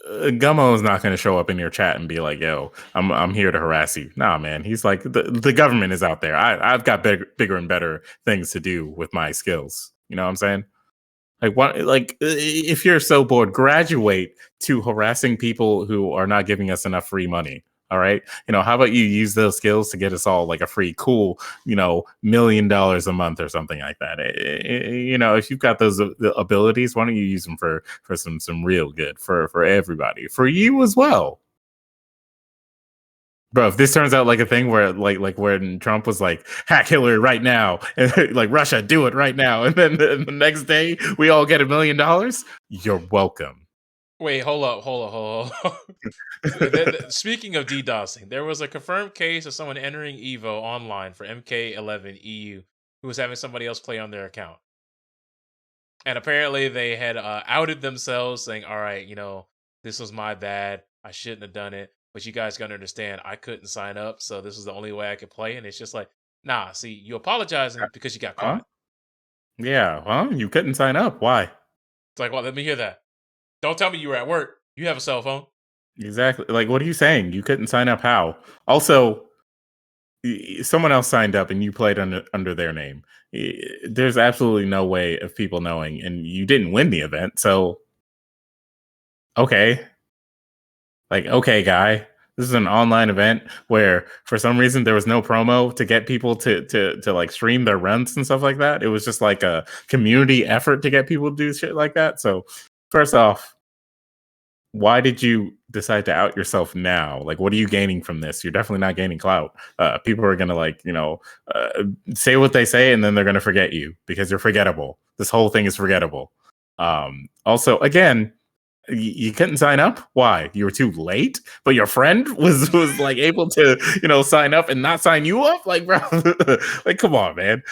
[SPEAKER 2] Gummo is not going to show up in your chat and be like, "Yo, I'm here to harass you." Nah, man. He's like, the government is out there. I've got bigger and better things to do with my skills. You know what I'm saying? Like, what? Like, if you're so bored, graduate to harassing people who are not giving us enough free money. All right. How about you use those skills to get us all like a free, cool, $1 million a month or something like that. If you've got those abilities, why don't you use them for some real good for everybody, for you as well. Bro, if this turns out like a thing where like when Trump was like, hack Hillary right now, and like Russia, do it right now, and then the next day we all get $1 million, you're welcome.
[SPEAKER 1] Wait, hold up. Speaking of DDoSing, there was a confirmed case of someone entering Evo online for MK11 EU who was having somebody else play on their account. And apparently they had outed themselves saying, all right, this was my bad. I shouldn't have done it. But you guys got to understand, I couldn't sign up, so this is the only way I could play. And it's just like, nah, see, you apologizing because you got caught.
[SPEAKER 2] Huh? Yeah, well, you couldn't sign up. Why?
[SPEAKER 1] It's like, well, let me hear that. Don't tell me you were at work. You have a cell phone.
[SPEAKER 2] Exactly. Like, what are you saying? You couldn't sign up how? Also, someone else signed up and you played under their name. There's absolutely no way of people knowing, and you didn't win the event. So, okay. Like, okay, guy. This is an online event where, for some reason, there was no promo to get people to like stream their runs and stuff like that. It was just like a community effort to get people to do shit like that. So, first off, why did you decide to out yourself now? Like, what are you gaining from this? You're definitely not gaining clout. People are gonna say what they say, and then they're gonna forget you because you're forgettable. This whole thing is forgettable. Also, again, you couldn't sign up. Why? You were too late. But your friend was like able to sign up and not sign you up. Like, bro, like, come on, man.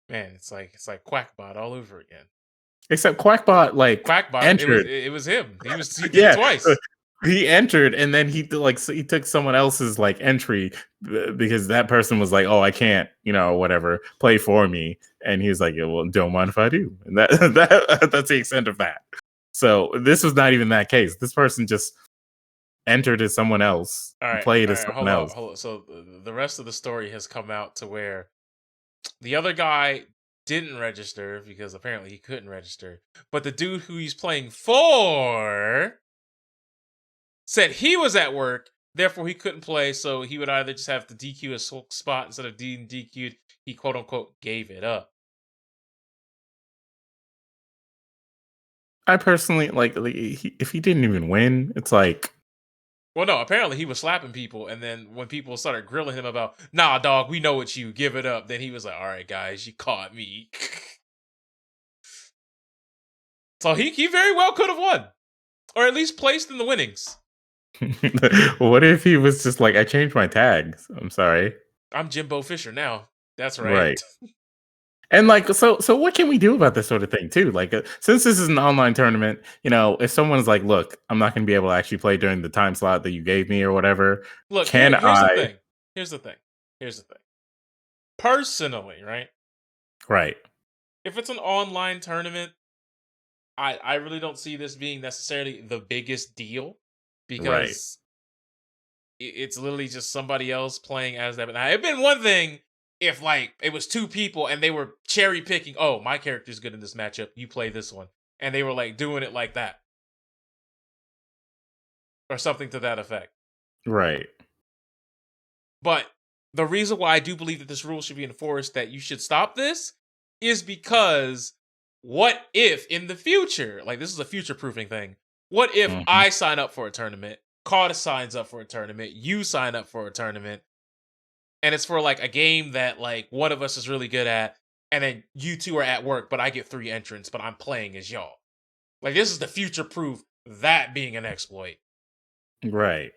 [SPEAKER 1] Man, it's like Quackbot all over again.
[SPEAKER 2] Except Quackbot,
[SPEAKER 1] Quackbot
[SPEAKER 2] entered.
[SPEAKER 1] It was him. He did it twice.
[SPEAKER 2] He entered, and then he took someone else's entry because that person was like, "Oh, I can't, whatever, play for me." And he was like, yeah, "Well, don't mind if I do." And that's the extent of that. So this was not even that case. This person just entered as someone else, played as someone
[SPEAKER 1] hold on,
[SPEAKER 2] else.
[SPEAKER 1] hold on. So the rest of the story has come out to where the other guy didn't register because apparently he couldn't register, but the dude who he's playing for said he was at work, therefore he couldn't play, so he would either just have to DQ a spot instead of being DQ'd. He quote unquote gave it up.
[SPEAKER 2] I personally if he didn't even win, it's like,
[SPEAKER 1] Well, no, apparently he was slapping people, and then when people started grilling him about, nah, dog, we know it's you, give it up, then he was like, all right, guys, you caught me. So he very well could have won, or at least placed in the winnings.
[SPEAKER 2] what if he was just like, I changed my tags? I'm sorry.
[SPEAKER 1] I'm Jimbo Fisher now. That's right.
[SPEAKER 2] Right. And like, so what can we do about this sort of thing too? Like, since this is an online tournament, if someone's like, look, I'm not going to be able to actually play during the time slot that you gave me or whatever.
[SPEAKER 1] Look,
[SPEAKER 2] here's
[SPEAKER 1] the thing. Here's the thing. Personally, right?
[SPEAKER 2] Right.
[SPEAKER 1] If it's an online tournament, I really don't see this being necessarily the biggest deal because it's literally just somebody else playing as that. Now, it'd been one thing if like it was two people and they were cherry picking, oh, my character's good in this matchup, you play this one. And they were like doing it like that. Or something to that effect.
[SPEAKER 2] Right.
[SPEAKER 1] But the reason why I do believe that this rule should be enforced, that you should stop this, is because what if in the future, like this is a future proofing thing, what if I sign up for a tournament, Carter signs up for a tournament, you sign up for a tournament, and it's for like a game that like one of us is really good at, and then you two are at work, but I get 3 entrants, but I'm playing as y'all. Like this is the future proof that being an exploit.
[SPEAKER 2] Right.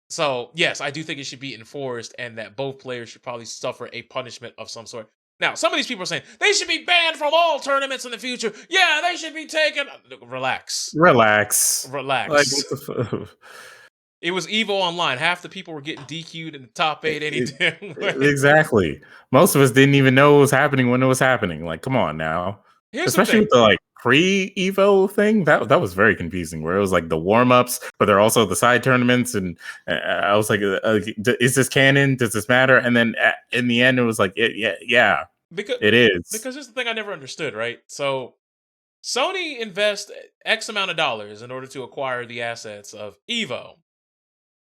[SPEAKER 1] So yes, I do think it should be enforced, and that both players should probably suffer a punishment of some sort. Now, some of these people are saying they should be banned from all tournaments in the future. Yeah, they should be taken. Relax.
[SPEAKER 2] Like,
[SPEAKER 1] it was EVO Online. Half the people were getting DQ'd in the top 8 any damn way.
[SPEAKER 2] Exactly. Most of us didn't even know what was happening when it was happening. Like, come on now. Especially with the like pre-Evo thing, that was very confusing. Where it was like the warm-ups, but they're also the side tournaments, and I was like, "Is this canon? Does this matter?" And then in the end, it was like, "Yeah, it is."
[SPEAKER 1] Because here's the thing I never understood. Right, so Sony invests X amount of dollars in order to acquire the assets of EVO,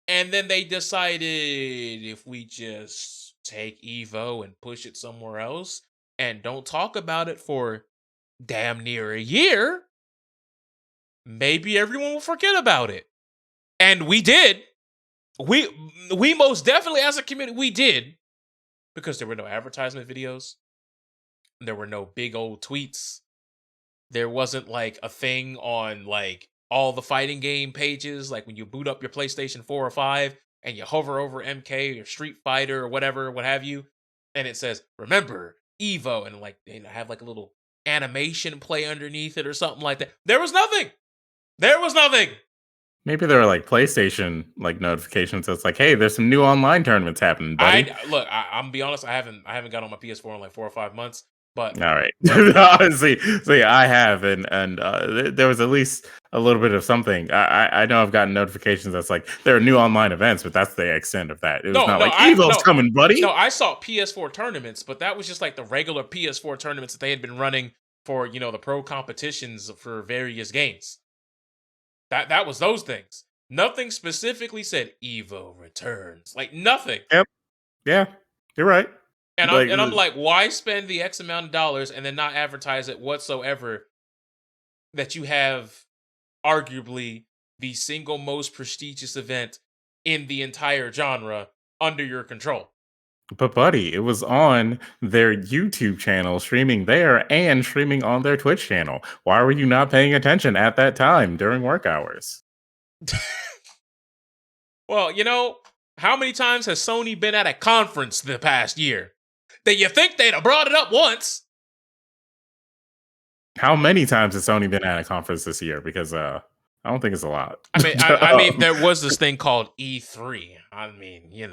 [SPEAKER 1] and then they decided if we just take EVO and push it somewhere else and don't talk about it for damn near a year, maybe everyone will forget about it. And we did. We most definitely, as a community, we did. Because there were no advertisement videos. There were no big old tweets. There wasn't like a thing on like all the fighting game pages, like when you boot up your PlayStation 4 or 5 and you hover over MK or Street Fighter or whatever, what have you, and it says, remember, EVO, and like they have like a little animation play underneath it or something like that. There was nothing.
[SPEAKER 2] Maybe there are like PlayStation like notifications that's like, hey, there's some new online tournaments happening, buddy.
[SPEAKER 1] I'm gonna be honest, I haven't got on my PS4 in like 4 or 5 months. But
[SPEAKER 2] all right, honestly, I have, and there was at least a little bit of something. I know I've gotten notifications that's like there are new online events, but that's the extent of that. It was not like EVO's coming, buddy.
[SPEAKER 1] No, I saw PS4 tournaments, but that was just like the regular PS4 tournaments that they had been running for, the pro competitions for various games. That was those things. Nothing specifically said EVO returns. Like nothing.
[SPEAKER 2] Yep. Yeah, you're right.
[SPEAKER 1] And I'm like, why spend the X amount of dollars and then not advertise it whatsoever that you have arguably the single most prestigious event in the entire genre under your control?
[SPEAKER 2] But buddy, it was on their YouTube channel, streaming there and streaming on their Twitch channel. Why were you not paying attention at that time during work hours?
[SPEAKER 1] Well, how many times has Sony been at a conference the past year? That you think they'd have brought it up once.
[SPEAKER 2] How many times has Sony been at a conference this year? Because I don't think it's a lot.
[SPEAKER 1] I mean, there was this thing called E3. I mean,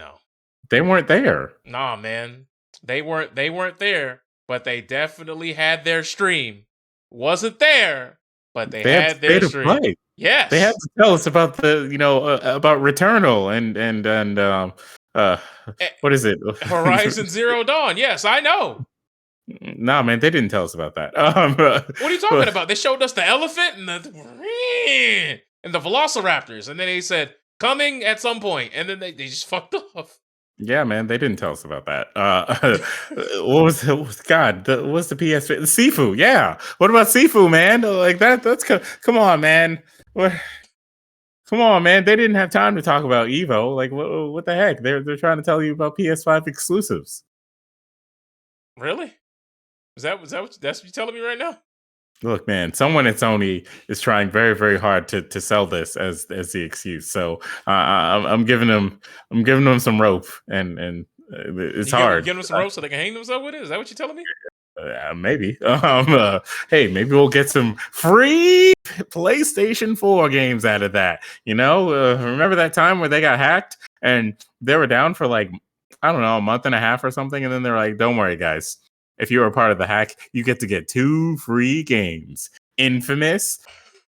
[SPEAKER 2] they weren't there.
[SPEAKER 1] Nah, man, they weren't there, but they definitely had their stream. Wasn't there, but they had their stream.
[SPEAKER 2] They had
[SPEAKER 1] Yes.
[SPEAKER 2] to tell us about the, about Returnal and uh,
[SPEAKER 1] Eh,
[SPEAKER 2] what is it?
[SPEAKER 1] Horizon Zero Dawn. Yes, I know.
[SPEAKER 2] Nah, man, they didn't tell us about that.
[SPEAKER 1] What are you talking about? They showed us the elephant and the velociraptors, and then they said coming at some point, and then they just fucked off.
[SPEAKER 2] yeah, man, they didn't tell us about that. What's the PS Sifu? Yeah, what about Sifu, man? Like that? Come on, man. What? Come on, man. They didn't have time to talk about Evo. Like, what the heck? They're trying to tell you about PS5 exclusives.
[SPEAKER 1] Really? That's what you're telling me right now?
[SPEAKER 2] Look, man, someone at Sony is trying very, very hard to sell this as the excuse. So I'm giving them some rope, and it's
[SPEAKER 1] You
[SPEAKER 2] hard.
[SPEAKER 1] give them some ropes so they can hang themselves with it? Is that what you're telling me?
[SPEAKER 2] Maybe. Hey, maybe we'll get some free PlayStation 4 games out of that. Remember that time where they got hacked and they were down for like, I don't know, a month and a half or something, and then they're like, "Don't worry, guys. If you were a part of the hack, you get to get 2 free games: Infamous,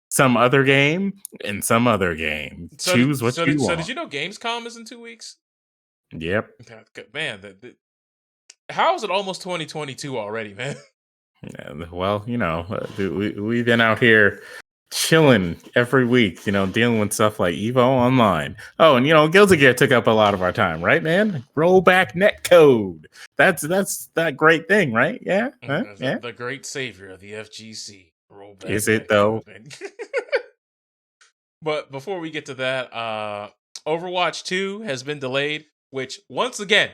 [SPEAKER 2] some other game, and some other game. Choose what you
[SPEAKER 1] So
[SPEAKER 2] want."
[SPEAKER 1] did you know Gamescom is in 2 weeks?
[SPEAKER 2] Yep.
[SPEAKER 1] Man, how is it almost 2022 already, man?
[SPEAKER 2] Well, we've been out here chilling every week, dealing with stuff like Evo Online. Oh, and Guilty Gear took up a lot of our time, right, man? Rollback netcode. That's that great thing, right? Yeah, yeah.
[SPEAKER 1] The great savior of the FGC. Rollback.
[SPEAKER 2] Is it though?
[SPEAKER 1] But before we get to that, Overwatch 2 has been delayed, which once again,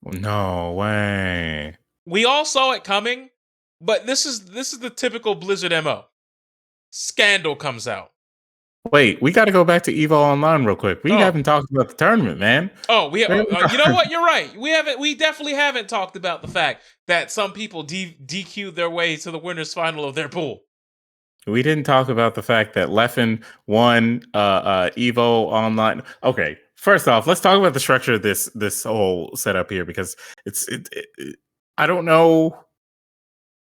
[SPEAKER 2] No way.
[SPEAKER 1] we all saw it coming, but this is the typical Blizzard MO. Scandal comes out.
[SPEAKER 2] Wait, we got to go back to Evo Online real quick. We haven't talked about the tournament, man.
[SPEAKER 1] Oh, you know what? You're right. We definitely haven't talked about the fact that some people DQ'd their way to the winners final of their pool.
[SPEAKER 2] We didn't talk about the fact that Leffen won Evo Online. Okay, first off, let's talk about the structure of this whole setup here, because I don't know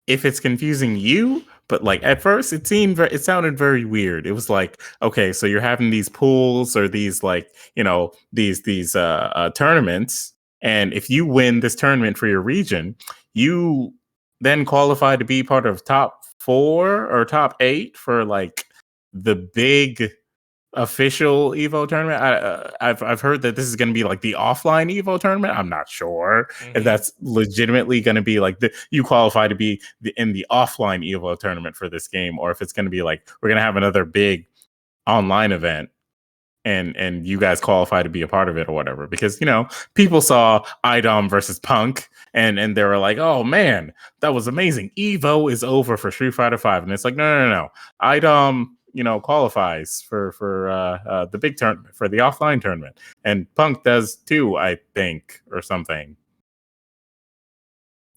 [SPEAKER 2] if it's confusing you, but like at first it sounded very weird. It was like, okay, so you're having these pools or these like, these tournaments, and if you win this tournament for your region, you then qualify to be part of top 4 or top 8 for like the big official Evo tournament. I've heard that this is going to be like the offline Evo tournament. I'm not sure if that's legitimately going to be like you qualify to be in the offline Evo tournament for this game, or if it's going to be like we're going to have another big online event and you guys qualify to be a part of it or whatever. Because people saw IDOM versus Punk and they were like, oh man, that was amazing. Evo is over for Street Fighter 5, and it's like no. IDOM qualifies for the big tournament, for the offline tournament, and Punk does too, I think, or something.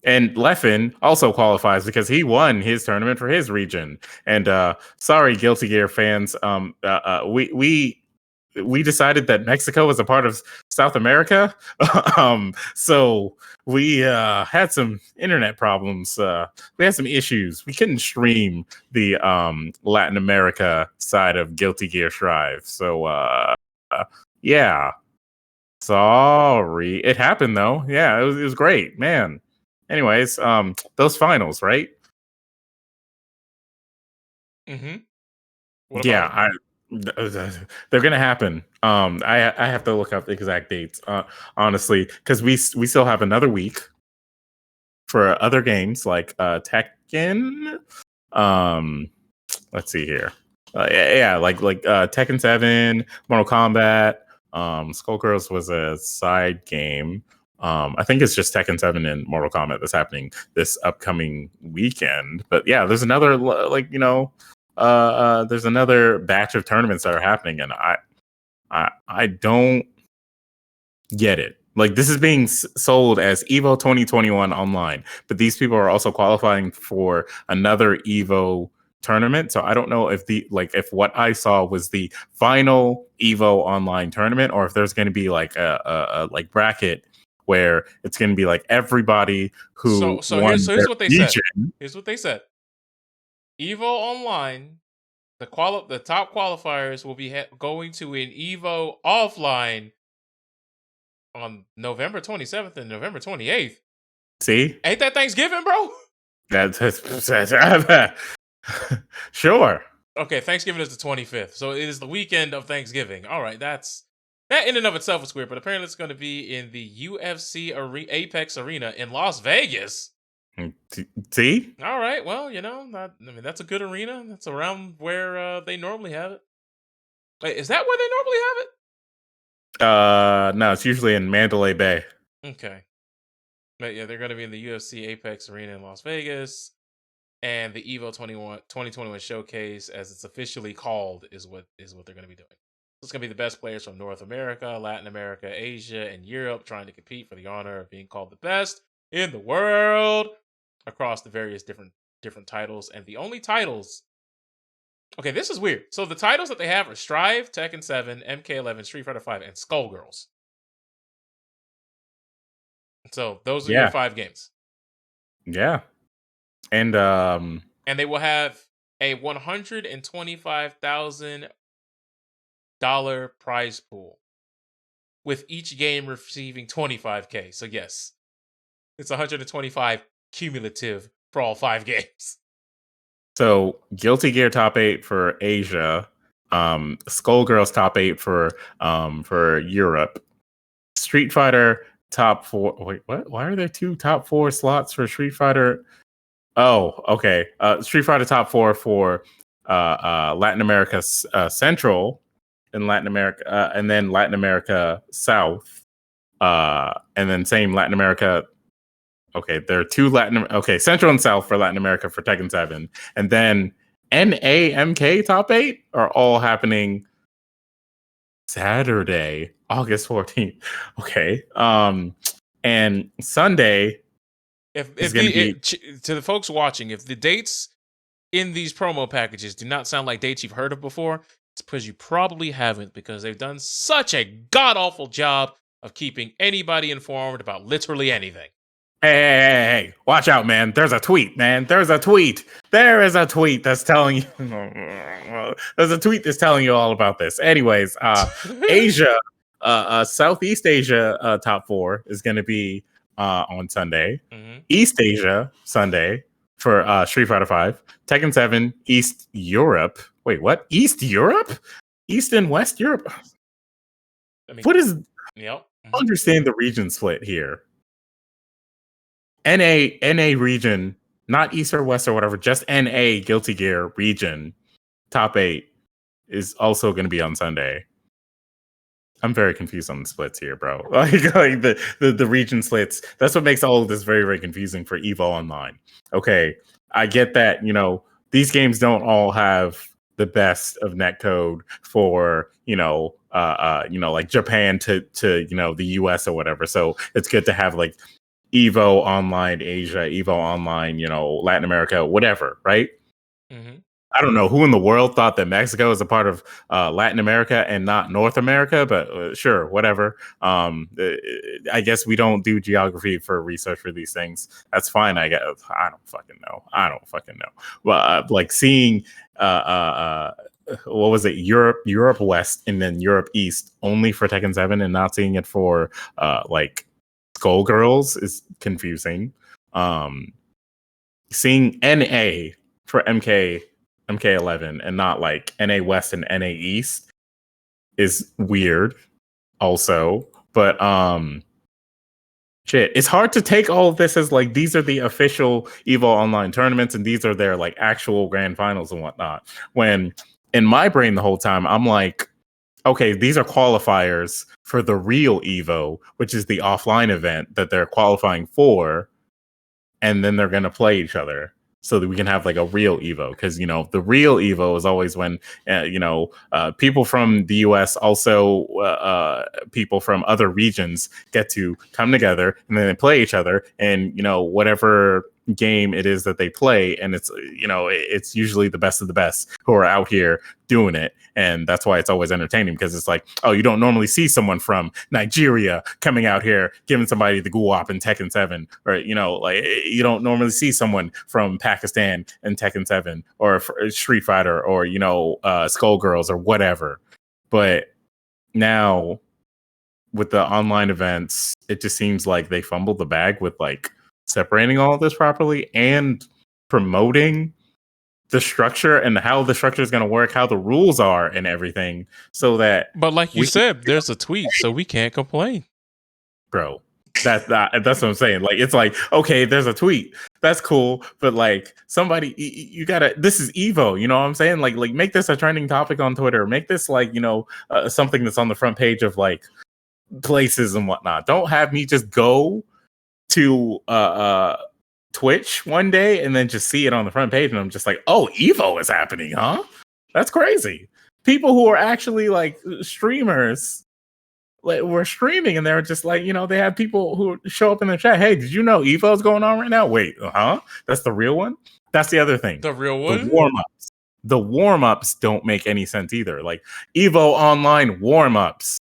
[SPEAKER 2] And Leffen also qualifies because he won his tournament for his region. And sorry, Guilty Gear fans, we decided that Mexico was a part of South America. So we had some internet problems. We had some issues. We couldn't stream the Latin America side of Guilty Gear Strive. So yeah. Sorry. It happened though. Yeah, it was great, man. Anyways, those finals, right? Yeah, they're gonna happen. I have to look up the exact dates, honestly, because we still have another week for other games like Tekken. Let's see here. Like Tekken 7, Mortal Kombat. Skullgirls was a side game. I think it's just Tekken 7 and Mortal Kombat that's happening this upcoming weekend. But yeah, there's another there's another batch of tournaments that are happening, and I don't get it. Like, this is being sold as Evo 2021 online, but these people are also qualifying for another Evo tournament. So I don't know if if what I saw was the final Evo online tournament, or if there's going to be like a bracket where it's going to be like everybody who
[SPEAKER 1] here's what they said. Here's what they said. Evo Online, the top qualifiers will be going to an Evo offline on November 27th and November 28th.
[SPEAKER 2] See?
[SPEAKER 1] Ain't that Thanksgiving, bro?
[SPEAKER 2] That's sure.
[SPEAKER 1] Okay, Thanksgiving is the 25th, so it is the weekend of Thanksgiving. All right, that in and of itself is weird, but apparently it's going to be in the UFC Apex Arena in Las Vegas.
[SPEAKER 2] See?
[SPEAKER 1] All right, well, that's a good arena. That's around where they normally have it. Wait, is that where they normally have it?
[SPEAKER 2] No, it's usually in Mandalay Bay.
[SPEAKER 1] Okay. But yeah, they're going to be in the UFC Apex Arena in Las Vegas. And the Evo 2021 Showcase, as it's officially called, is what they're going to be doing. It's going to be the best players from North America, Latin America, Asia, and Europe trying to compete for the honor of being called the best in the world across the various different titles. And the only titles... Okay, this is weird. So the titles that they have are Strive, Tekken 7, MK11, Street Fighter 5, and Skullgirls. So those are your 5 games.
[SPEAKER 2] Yeah. And
[SPEAKER 1] they will have a $125,000 prize pool, with each game receiving $25K. So yes, it's 125 cumulative for all 5 games.
[SPEAKER 2] So Guilty Gear top 8 for Asia, Skullgirls top 8 for Europe, Street Fighter top 4. Wait, what? Why are there 2 top 4 slots for Street Fighter? Oh, okay. Street Fighter top 4 for Latin America Central and Latin America, and then Latin America South, and then same Latin America. Okay, there are 2 Central and South for Latin America for Tekken 7, and then NAMK top 8 are all happening Saturday, August 14th. Okay, and Sunday.
[SPEAKER 1] To the folks watching, if the dates in these promo packages do not sound like dates you've heard of before, it's because you probably haven't, because they've done such a god-awful job of keeping anybody informed about literally anything.
[SPEAKER 2] Hey, watch out, man. There's a tweet, man. There's a tweet. There is a tweet that's telling you. There's a tweet that's telling you all about this. Anyways, Asia, Southeast Asia top 4 is going to be on Sunday.
[SPEAKER 1] Mm-hmm.
[SPEAKER 2] East Asia Sunday for Street Fighter 5. Tekken 7 East Europe. Wait, what? East Europe? East and West Europe? What is...
[SPEAKER 1] Yep.
[SPEAKER 2] I understand the region split here. NA region, not East or West or whatever, just NA Guilty Gear region top 8 is also going to be on Sunday. I'm very confused on the splits here, bro. Like the region splits. That's what makes all of this very, very confusing for EVO Online. Okay, I get that, these games don't all have the best of netcode for, like Japan to the US or whatever. So it's good to have like EVO Online Asia, EVO Online, Latin America, whatever, right?
[SPEAKER 1] Mm-hmm.
[SPEAKER 2] I don't know who in the world thought that Mexico is a part of Latin America and not North America, but sure, whatever. I guess we don't do geography for research for these things. That's fine, I guess. I don't fucking know. Well, like seeing what was it? Europe West and then Europe East only for Tekken 7 and not seeing it for like Skullgirls is confusing. Seeing NA for MK11 and not like NA West and NA East is weird also, but shit, it's hard to take all of this as like these are the official EVO Online tournaments and these are their like actual grand finals and whatnot, when in my brain the whole time I'm like, okay, these are qualifiers for the real EVO, which is the offline event that they're qualifying for, and then they're going to play each other so that we can have like a real EVO. Because, the real EVO is always when, people from the US, also people from other regions get to come together and then they play each other. And, whatever game it is that they play, and it's it's usually the best of the best who are out here doing it, and that's why it's always entertaining, because it's like, oh, you don't normally see someone from Nigeria coming out here giving somebody the guwap in Tekken 7, or like you don't normally see someone from Pakistan in Tekken 7 or Street Fighter, or Skullgirls or whatever. But now with the online events, it just seems like they fumbled the bag with like separating all of this properly and promoting the structure and how the structure is going to work, how the rules are and everything, so that
[SPEAKER 1] But like you said, there's a tweet, so we can't complain.
[SPEAKER 2] Bro, that's what I'm saying. Like, it's like, okay, there's a tweet, that's cool, but like somebody, you gotta, this is Evo, you know what I'm saying? Like make this a trending topic on Twitter, make this like something that's on the front page of like places and whatnot. Don't have me just go to Twitch one day and then just see it on the front page and I'm just like, oh, Evo is happening, huh? That's crazy. People who are actually like streamers were streaming and they were just like, they have people who show up in the chat, hey, did you know Evo's going on right now? Wait, huh? That's the real one? That's the other thing.
[SPEAKER 1] The real one?
[SPEAKER 2] The warm-ups don't make any sense either. Like Evo Online warm-ups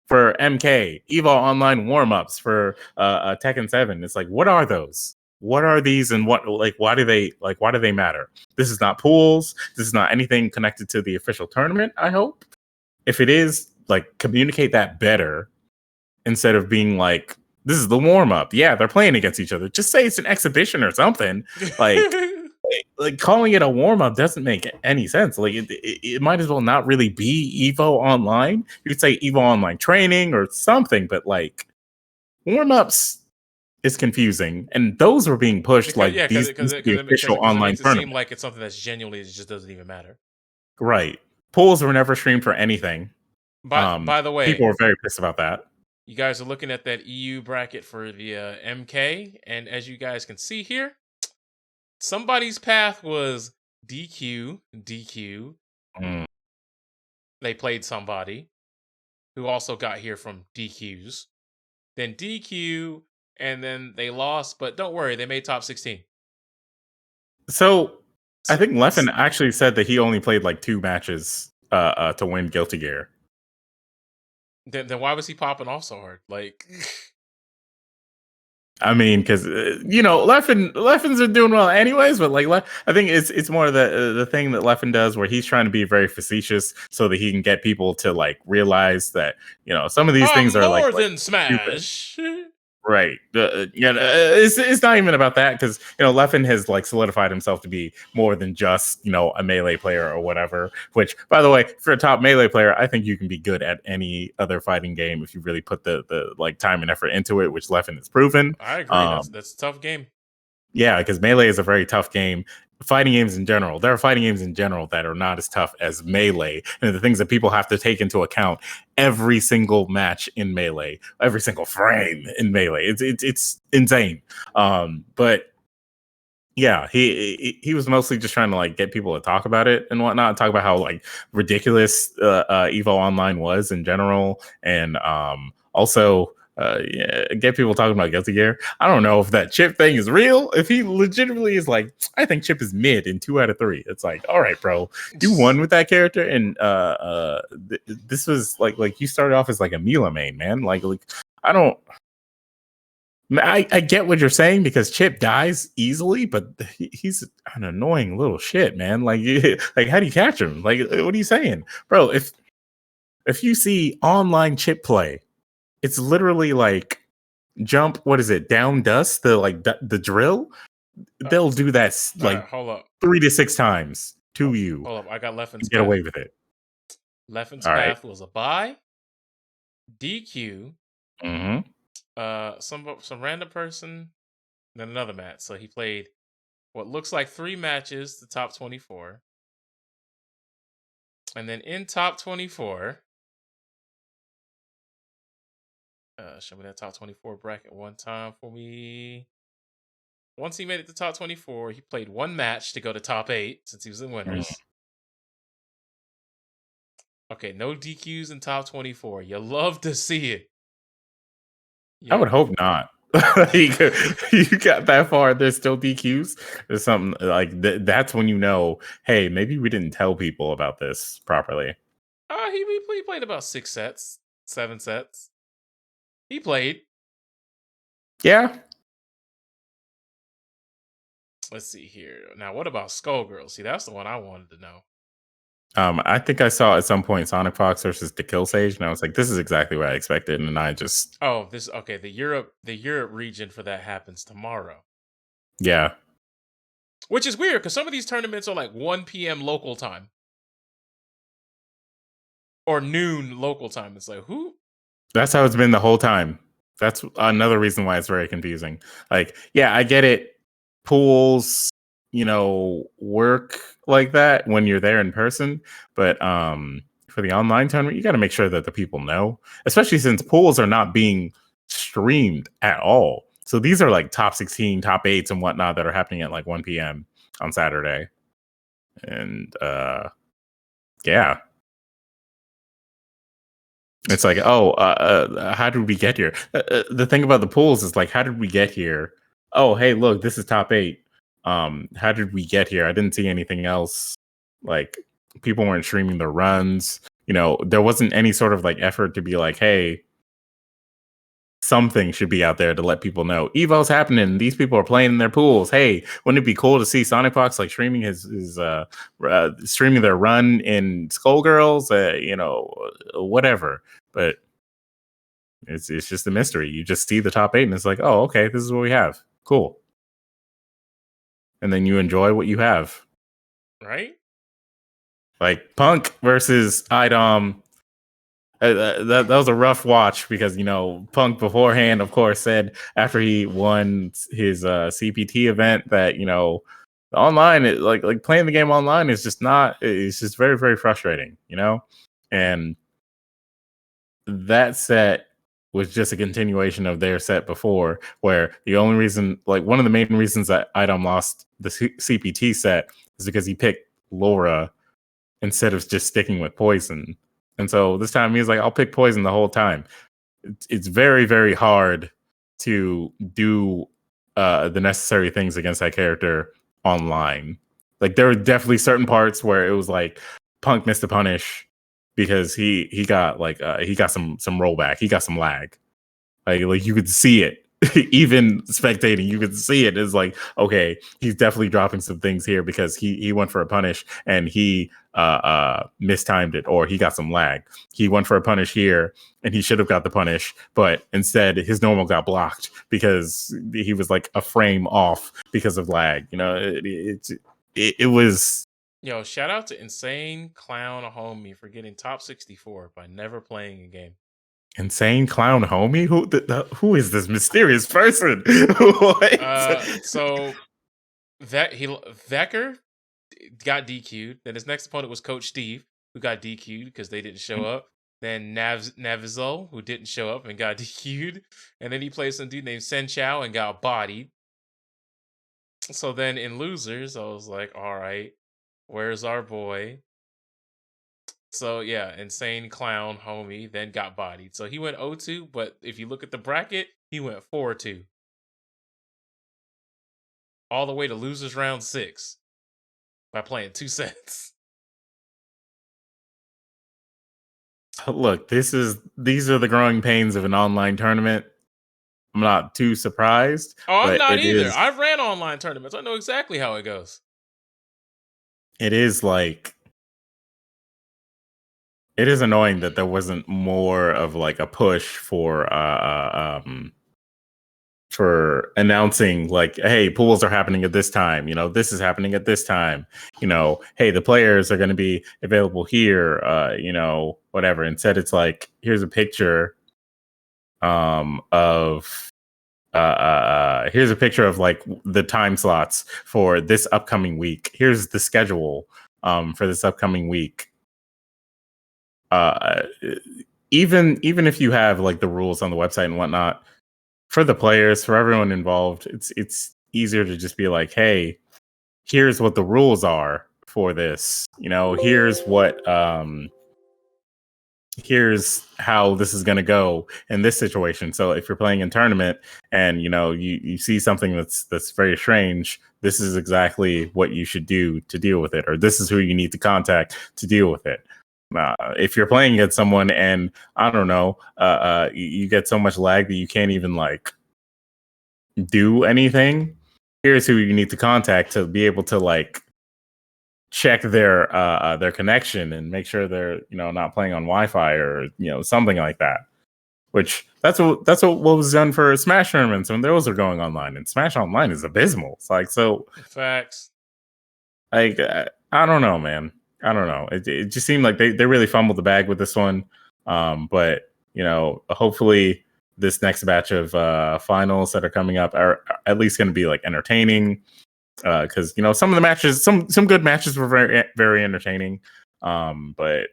[SPEAKER 2] for MK, Evo Online warm-ups for Tekken 7. It's like, what are those? What are these, and why do they matter? This is not pools. This is not anything connected to the official tournament, I hope. If it is, like, communicate that better instead of being like, this is the warm-up. Yeah, they're playing against each other. Just say it's an exhibition or something. Like calling it a warm-up doesn't make any sense. Like it might as well not really be Evo Online. You could say Evo Online training or something, but like warm-ups is confusing, and those were being pushed because the official online
[SPEAKER 1] tournament. It seems like it's something that's genuinely, it just doesn't even matter.
[SPEAKER 2] Right. Polls were never streamed for anything.
[SPEAKER 1] By the way,
[SPEAKER 2] people were very pissed about that.
[SPEAKER 1] You guys are looking at that EU bracket for the MK, and as you guys can see here, somebody's path was DQ. They played somebody who also got here from DQs. Then DQ, and then they lost, but don't worry, they made top 16.
[SPEAKER 2] So I think Leffen actually said that he only played like 2 matches to win Guilty Gear.
[SPEAKER 1] Then why was he popping off so hard? Like,
[SPEAKER 2] I mean, because Leffens are doing well anyways, but like I think it's more the thing that Leffen does where he's trying to be very facetious so that he can get people to like realize that some of these things are
[SPEAKER 1] more than Smash.
[SPEAKER 2] Stupid. Right. It's not even about that, because Leffen has like solidified himself to be more than just a melee player or whatever. Which, by the way, for a top melee player, I think you can be good at any other fighting game if you really put the like time and effort into it, which Leffen has proven.
[SPEAKER 1] I agree. That's a tough game.
[SPEAKER 2] Yeah, because melee is a very tough game. Fighting games in general, there are fighting games in general that are not as tough as melee, and the things that people have to take into account every single match in melee, every single frame in melee, it's insane. But yeah, he was mostly just trying to like get people to talk about it and whatnot, talk about how like ridiculous Evo Online was in general, and also get people talking about Guilty Gear. I don't know if that Chip thing is real. If he legitimately is like, I think Chip is mid in 2 out of 3. It's like, all right, bro, you won with that character, and this was like you started off as like a Mila main, man. Like I get what you're saying, because Chip dies easily, but he's an annoying little shit, man. Like how do you catch him? Like, what are you saying, bro? If you see online Chip play, it's literally like jump. What is it? Down dust. The drill. They'll do that like
[SPEAKER 1] hold up.
[SPEAKER 2] 3 to 6 times to you.
[SPEAKER 1] Hold up. I got Leffen's
[SPEAKER 2] get away with it.
[SPEAKER 1] Leffen's path was a bye, DQ, some random person, then another match. So he played what looks like 3 matches, the top 24, and then in top 24. Show me that top 24 bracket one time for me. Once he made it to top 24, he played 1 match to go to top 8 since he was in winners. Okay, no DQs in top 24. You love to see it.
[SPEAKER 2] I would hope not. you got that far, there's still DQs. There's something like that's when you know, hey, maybe we didn't tell people about this properly.
[SPEAKER 1] He played about 6 sets, 7 sets. He played.
[SPEAKER 2] Yeah.
[SPEAKER 1] Let's see here. Now, what about Skullgirls? See, that's the one I wanted to know.
[SPEAKER 2] I think I saw at some point Sonic Fox versus the Kill Sage, and I was like, this is exactly what I expected, and I just
[SPEAKER 1] Okay. The Europe region for that happens tomorrow,
[SPEAKER 2] yeah.
[SPEAKER 1] which is weird because some of these tournaments are like 1 p.m. local time or noon local time. It's like who?
[SPEAKER 2] That's how it's been the whole time. That's another reason why it's very confusing. Like, yeah, I get it. Pools, work like that when you're there in person, but for the online tournament, you got to make sure that the people know, especially since pools are not being streamed at all. So these are like top 16, top 8s and whatnot that are happening at like 1 p.m. on Saturday. And yeah. It's like, how did we get here? The thing about the pools is like, how did we get here? Oh, hey, look, this is top 8. How did we get here? I didn't see anything else. Like, people weren't streaming their runs. There wasn't any sort of like effort to be like, hey, something should be out there to let people know Evo's happening. These people are playing in their pools. Hey, wouldn't it be cool to see Sonic Fox like streaming his streaming their run in Skullgirls? Whatever. But it's just a mystery. You just see the top 8 and it's like, oh, okay, this is what we have. Cool. And then you enjoy what you have.
[SPEAKER 1] Right?
[SPEAKER 2] Like Punk versus IDOM. That was a rough watch because Punk beforehand, of course, said after he won his CPT event that online, like playing the game online is just not. It's just very, very frustrating, and that set was just a continuation of their set before, where the only reason, like one of the main reasons that IDOM lost the CPT set is because he picked Laura instead of just sticking with Poison. And so this time he was like, I'll pick Poison the whole time. It's very, very hard to do the necessary things against that character online. Like there were definitely certain parts where it was like Punk missed a punish because he got some rollback. He got some lag. Like you could see it. Even spectating, you could see it. It's like, okay, he's definitely dropping some things here because he went for a punish and he mistimed it, or he got some lag. He went for a punish here and he should have got the punish, but instead his normal got blocked because he was like a frame off because of lag. It was.
[SPEAKER 1] Yo, shout out to Insane Clown Homie for getting top 64 by never playing a game.
[SPEAKER 2] Insane Clown Homie? Who is this mysterious person?
[SPEAKER 1] So Vecker got DQ'd. Then his next opponent was Coach Steve, who got DQ'd because they didn't show up. Then Navizol, who didn't show up and got DQ'd. And then he played some dude named Sen Chow and got bodied. So then in losers, I was like, all right, where's our boy? So yeah, Insane Clown Homie then got bodied. So he went 0-2, but if you look at the bracket, he went 4-2. All the way to losers round 6 by playing 2 sets.
[SPEAKER 2] Look, these are the growing pains of an online tournament. I'm not too surprised.
[SPEAKER 1] Oh, I'm
[SPEAKER 2] but
[SPEAKER 1] not either. I've ran online tournaments. I know exactly how it goes.
[SPEAKER 2] It is annoying that there wasn't more of like a push for announcing like, hey, pools are happening at this time. This is happening at this time. Hey, the players are going to be available here. Whatever. Instead, it's like, here's a picture of here's a picture of like the time slots for this upcoming week. Here's the schedule for this upcoming week. Even if you have like the rules on the website and whatnot, for the players, for everyone involved, it's easier to just be like, hey, here's what the rules are for this. Here's what here's how this is going to go in this situation. So if you're playing in tournament and you see something that's very strange, this is exactly what you should do to deal with it, or this is who you need to contact to deal with it. If you're playing against someone and I don't know, you get so much lag that you can't even like do anything, here's who you need to contact to be able to like check their connection and make sure they're not playing on Wi-Fi or something like that. Which that's what was done for Smash tournaments when those are going online, and Smash Online is abysmal. It's like, so
[SPEAKER 1] facts.
[SPEAKER 2] Like I don't know, man. I don't know. It just seemed like they really fumbled the bag with this one. But hopefully this next batch of finals that are coming up are at least going to be like entertaining. Because some of the matches, some good matches were very very entertaining. But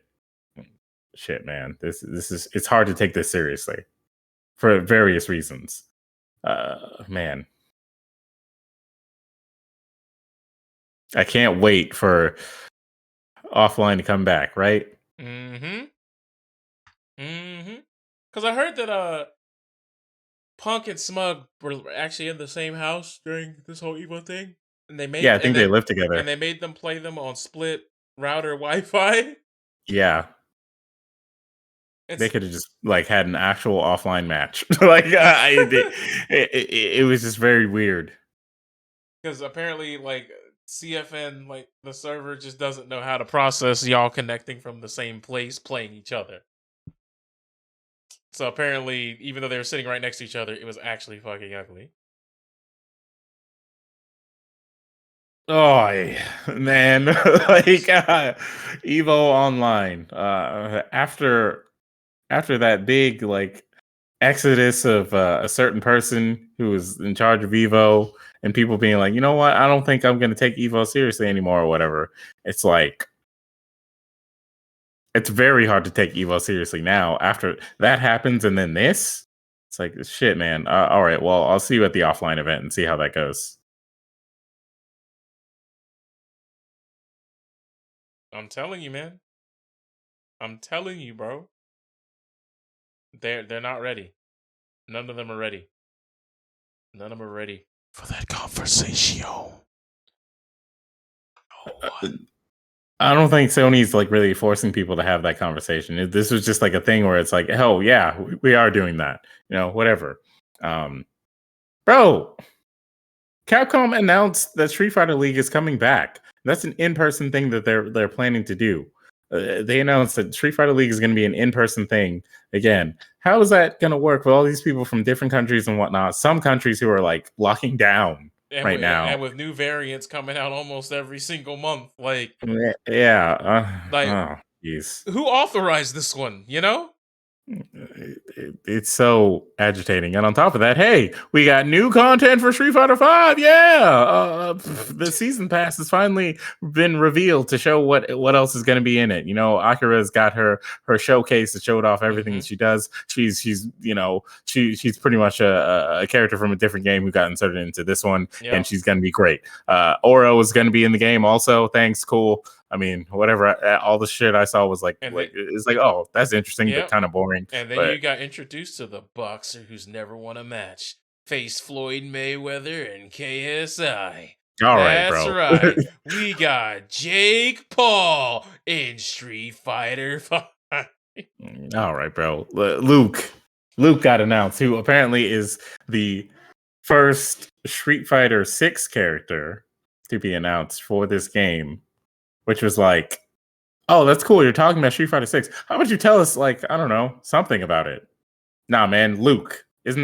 [SPEAKER 2] shit, man, this is, it's hard to take this seriously for various reasons. Man, I can't wait for offline to come back, right?
[SPEAKER 1] Because I heard that Punk and Smug were actually in the same house during this whole Evo thing. And they made
[SPEAKER 2] I think they live together.
[SPEAKER 1] And they made them play them on split router Wi-Fi.
[SPEAKER 2] Yeah. They could have just like had an actual offline match. Like it was just very weird.
[SPEAKER 1] Because apparently, like CFN, like the server just doesn't know how to process y'all connecting from the same place playing each other. So apparently, even though they were sitting right next to each other, it was actually fucking ugly.
[SPEAKER 2] Oh man, like Evo Online. After that big like exodus of a certain person who was in charge of Evo, and people being like, you know what, I don't think I'm going to take Evo seriously anymore or whatever. It's like, it's very hard to take Evo seriously now after that happens, and then this. It's like, shit, man. All right, well, I'll see you at the offline event and see how that goes.
[SPEAKER 1] I'm telling you, man. I'm telling you, bro. They're not ready. None of them are ready. None of them are ready for that conversation.
[SPEAKER 2] I don't think Sony's like really forcing people to have that conversation. This was just like a thing where it's like, hell yeah, we are doing that. Whatever. Bro, Capcom announced that Street Fighter League is coming back. That's an in-person thing that they're planning to do. They announced that Street Fighter League is going to be an in-person thing again. How is that going to work with all these people from different countries and whatnot? Some countries who are like locking down now,
[SPEAKER 1] and with new variants coming out almost every single month. Like,
[SPEAKER 2] oh, geez.
[SPEAKER 1] Who authorized this one?
[SPEAKER 2] It's so agitating. And on top of that, hey, we got new content for Street Fighter V. Yeah, the season pass has finally been revealed to show what else is going to be in it. Akira's got her showcase that showed off everything that she does. She's pretty much a character from a different game who got inserted into this one, and she's going to be great. Oro is going to be in the game also. Thanks, cool. I mean, whatever. All the shit I saw was it's like, oh, that's interesting, but kind of boring.
[SPEAKER 1] And then you got introduced to the boxer who's never won a match. Face Floyd Mayweather and KSI. That's right. We got Jake Paul in Street Fighter 5.
[SPEAKER 2] All right, bro. Luke got announced, who apparently is the first Street Fighter 6 character to be announced for this game. Which was like, oh, that's cool. You're talking about Street Fighter 6. How about you tell us, like, I don't know, something about it? Nah, man, Luke. Aren't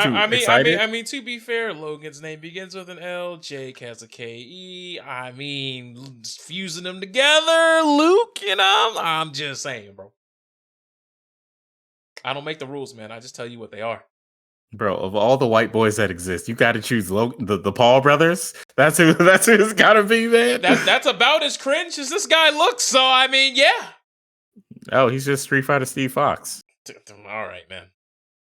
[SPEAKER 2] you excited?
[SPEAKER 1] I mean, to be fair, Logan's name begins with an L. Jake has a K-E. I mean, fusing them together, Luke, I'm just saying, bro. I don't make the rules, man. I just tell you what they are.
[SPEAKER 2] Bro, of all the white boys that exist, you got to choose the Paul brothers. That's who it's got to be, man.
[SPEAKER 1] That's about as cringe as this guy looks. So I mean, yeah.
[SPEAKER 2] Oh, he's just Street Fighter Steve Fox.
[SPEAKER 1] All right, man.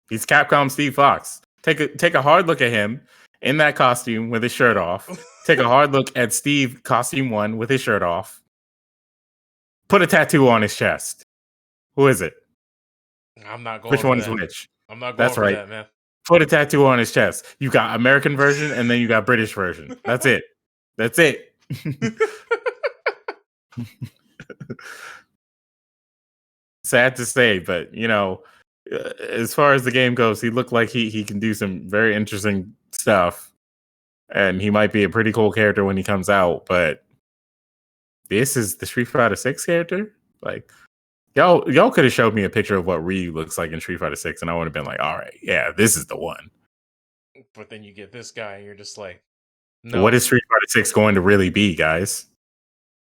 [SPEAKER 2] He's Capcom Steve Fox. Take a hard look at him in that costume with his shirt off. Take a hard look at Steve Costume 1 with his shirt off. Put a tattoo on his chest. Who is it?
[SPEAKER 1] I'm not
[SPEAKER 2] Which
[SPEAKER 1] going for
[SPEAKER 2] one is
[SPEAKER 1] that.
[SPEAKER 2] which?
[SPEAKER 1] I'm not going
[SPEAKER 2] That's
[SPEAKER 1] for
[SPEAKER 2] right.
[SPEAKER 1] that, man.
[SPEAKER 2] Put a tattoo on his chest. You got American version and then you got British version. That's it. That's it. Sad to say, but as far as the game goes, he looked like he can do some very interesting stuff, and he might be a pretty cool character when he comes out. But this is the Street Fighter 6 character. Like y'all could have showed me a picture of what Ryu looks like in Street Fighter 6, and I would have been like, all right, yeah, this is the one.
[SPEAKER 1] But then you get this guy, and you're just like,
[SPEAKER 2] What
[SPEAKER 1] no.
[SPEAKER 2] is Street Fighter 6 going to really be, guys?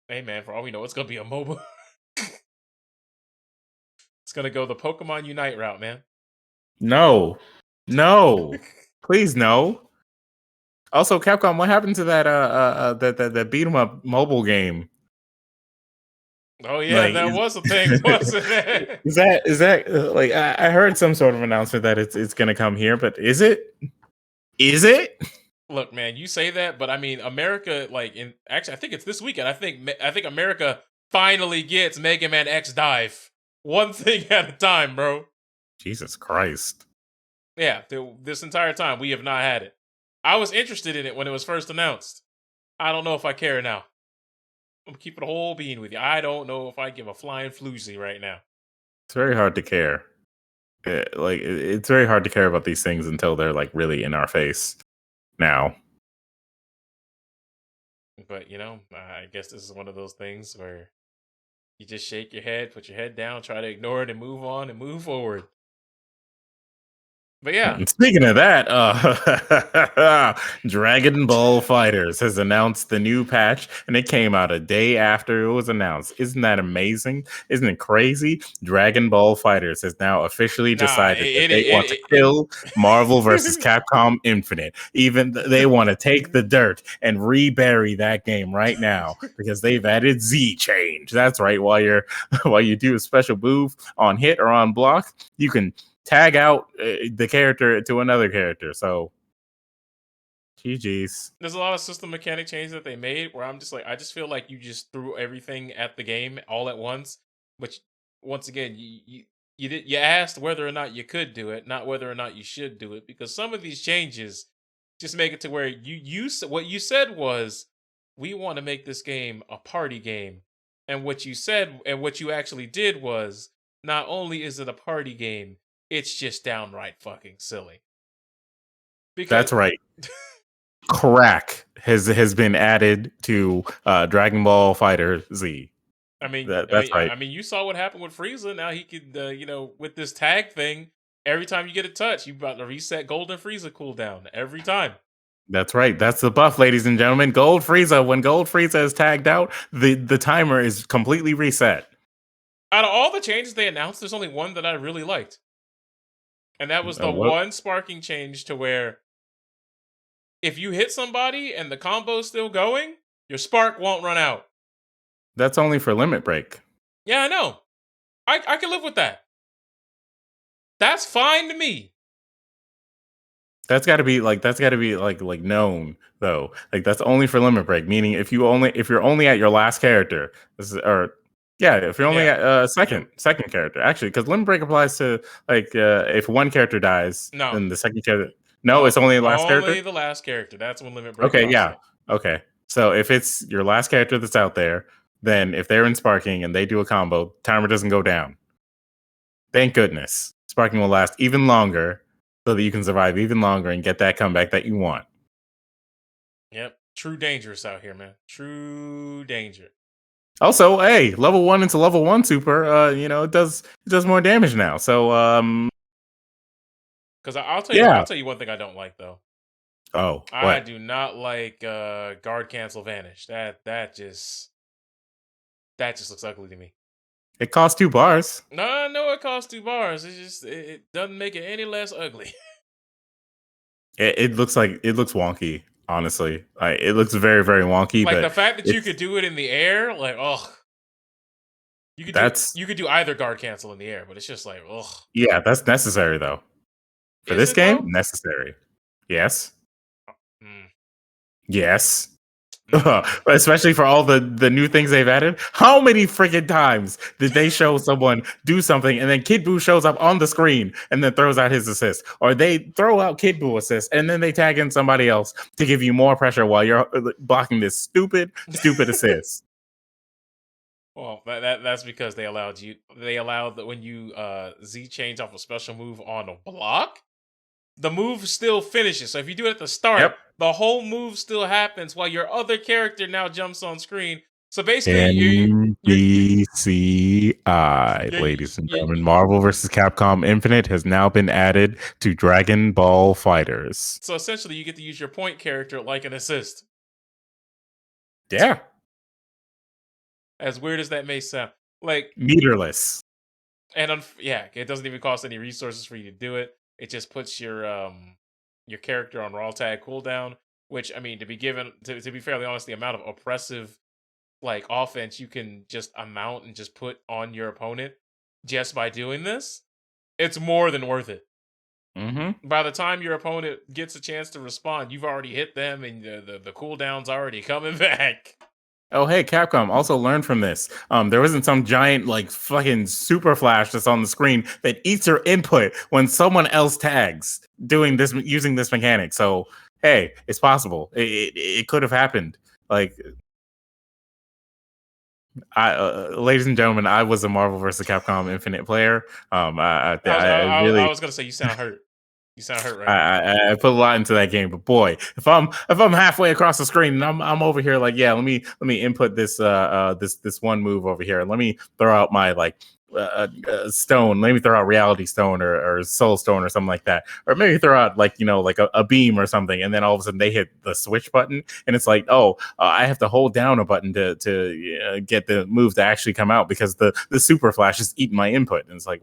[SPEAKER 1] Hey, man, for all we know, it's going to be a MOBA. It's going to go the Pokemon Unite route, man.
[SPEAKER 2] No. Please, no. Also, Capcom, what happened to that beat 'em up mobile game?
[SPEAKER 1] Oh, yeah, that was a thing, wasn't it?
[SPEAKER 2] Is that like I heard some sort of announcement that it's going to come here, but is it? Is it?
[SPEAKER 1] Look, man, you say that, but I mean, America, actually, I think it's this weekend. I think America finally gets Mega Man X Dive. One thing at a time, bro.
[SPEAKER 2] Jesus Christ.
[SPEAKER 1] Yeah, this entire time we have not had it. I was interested in it when it was first announced. I don't know if I care now. I'm keeping a whole bean with you. I don't know if I give a flying floozy right now.
[SPEAKER 2] It's very hard to care. It's very hard to care about these things until they're like really in our face now.
[SPEAKER 1] But I guess this is one of those things where you just shake your head, put your head down, try to ignore it, and move on and move forward. But yeah.
[SPEAKER 2] And speaking of that, Dragon Ball Fighters has announced the new patch, and it came out a day after it was announced. Isn't that amazing? Isn't it crazy? Dragon Ball Fighters has now officially decided that they want to kill Marvel vs. Capcom Infinite. Even they want to take the dirt and rebury that game right now because they've added Z change. That's right. While you do a special move on hit or on block, you can tag out the character to another character. So, GG's.
[SPEAKER 1] There's a lot of system mechanic changes that they made where I'm just like, I just feel like you just threw everything at the game all at once. But once again, you asked whether or not you could do it, not whether or not you should do it, because some of these changes just make it to where what you said was, we want to make this game a party game, and what you said and what you actually did was, not only is it a party game, it's just downright fucking silly.
[SPEAKER 2] That's right. Crack has been added to Dragon Ball Fighter Z.
[SPEAKER 1] I mean,
[SPEAKER 2] that's right.
[SPEAKER 1] I mean, you saw what happened with Frieza. Now he could, with this tag thing, every time you get a touch, you about to reset Golden Frieza cooldown every time.
[SPEAKER 2] That's right. That's the buff, ladies and gentlemen. Gold Frieza. When Gold Frieza is tagged out, the timer is completely reset.
[SPEAKER 1] Out of all the changes they announced, there's only one that I really liked. And that was the one sparking change to where if you hit somebody and the combo's still going, your spark won't run out.
[SPEAKER 2] That's only for limit break.
[SPEAKER 1] Yeah, I know. I can live with that. That's fine to me.
[SPEAKER 2] That's got to be like known though. Like that's only for limit break. Meaning if you're only at your last character, if you're only at second character, actually, because limit break applies to if one character dies, then the second character. No, it's only the last character.
[SPEAKER 1] Only the last character. That's when limit break.
[SPEAKER 2] Okay, yeah. Okay, so if it's your last character that's out there, then if they're in sparking and they do a combo, timer doesn't go down. Thank goodness. Sparking will last even longer, so that you can survive even longer and get that comeback that you want.
[SPEAKER 1] Yep, true dangerous out here, man. True danger.
[SPEAKER 2] Also, hey, level 1 into level 1 super, it does more damage now. So,
[SPEAKER 1] because I'll tell you one thing I don't like though.
[SPEAKER 2] Oh,
[SPEAKER 1] I do not like guard cancel vanish. That just looks ugly to me.
[SPEAKER 2] It costs 2 bars.
[SPEAKER 1] No, I know it costs 2 bars. It's just it doesn't make it any less ugly.
[SPEAKER 2] It looks wonky. Honestly, it looks very, very wonky.
[SPEAKER 1] Like
[SPEAKER 2] but
[SPEAKER 1] the fact that you could do it in the air, like you could do either guard cancel in the air, but it's just like
[SPEAKER 2] Yeah, that's necessary though. For this game, necessary. Yes. Yes. Especially for all the new things they've added. How many freaking times did they show someone do something and then Kid Buu shows up on the screen and then throws out his assist, or they throw out Kid Buu assist and then they tag in somebody else to give you more pressure while you're blocking this stupid assist.
[SPEAKER 1] Well, that's because they allowed that when you Z change off a special move on a block, the move still finishes. So if you do it at the start,
[SPEAKER 2] Yep.
[SPEAKER 1] the whole move still happens while your other character now jumps on screen. So basically,
[SPEAKER 2] NBCI, ladies and
[SPEAKER 1] you
[SPEAKER 2] gentlemen, Marvel vs. Capcom Infinite has now been added to Dragon Ball Fighters.
[SPEAKER 1] so essentially you get to use your point character like an assist.
[SPEAKER 2] Yeah,
[SPEAKER 1] As weird as that may sound, like,
[SPEAKER 2] meterless.
[SPEAKER 1] and yeah, it doesn't even cost any resources for you to do it. It just puts your character on raw tag cooldown. Which, I mean, to be fairly honest, the amount of oppressive like offense you can just amount and just put on your opponent just by doing this, it's more than worth it.
[SPEAKER 2] Mm-hmm.
[SPEAKER 1] By the time your opponent gets a chance to respond, you've already hit them and the cooldown's already coming back.
[SPEAKER 2] Oh, hey, Capcom, also learn from this. There wasn't some giant, like, fucking super flash that's on the screen that eats your input when someone else tags using this mechanic. So, hey, it's possible. It could have happened. Like, ladies and gentlemen, I was a Marvel vs. Capcom Infinite player.
[SPEAKER 1] I was gonna say you sound hurt. You sound hurt right now.
[SPEAKER 2] I put a lot into that game, but boy, if I'm halfway across the screen and I'm over here like, yeah, let me input this this one move over here. Let me throw out my like stone. Let me throw out Reality Stone or Soul Stone or something like that, or maybe throw out like like a beam or something, and then all of a sudden they hit the switch button, and it's like, oh, I have to hold down a button to get the move to actually come out because the super flash is eating my input, and it's like,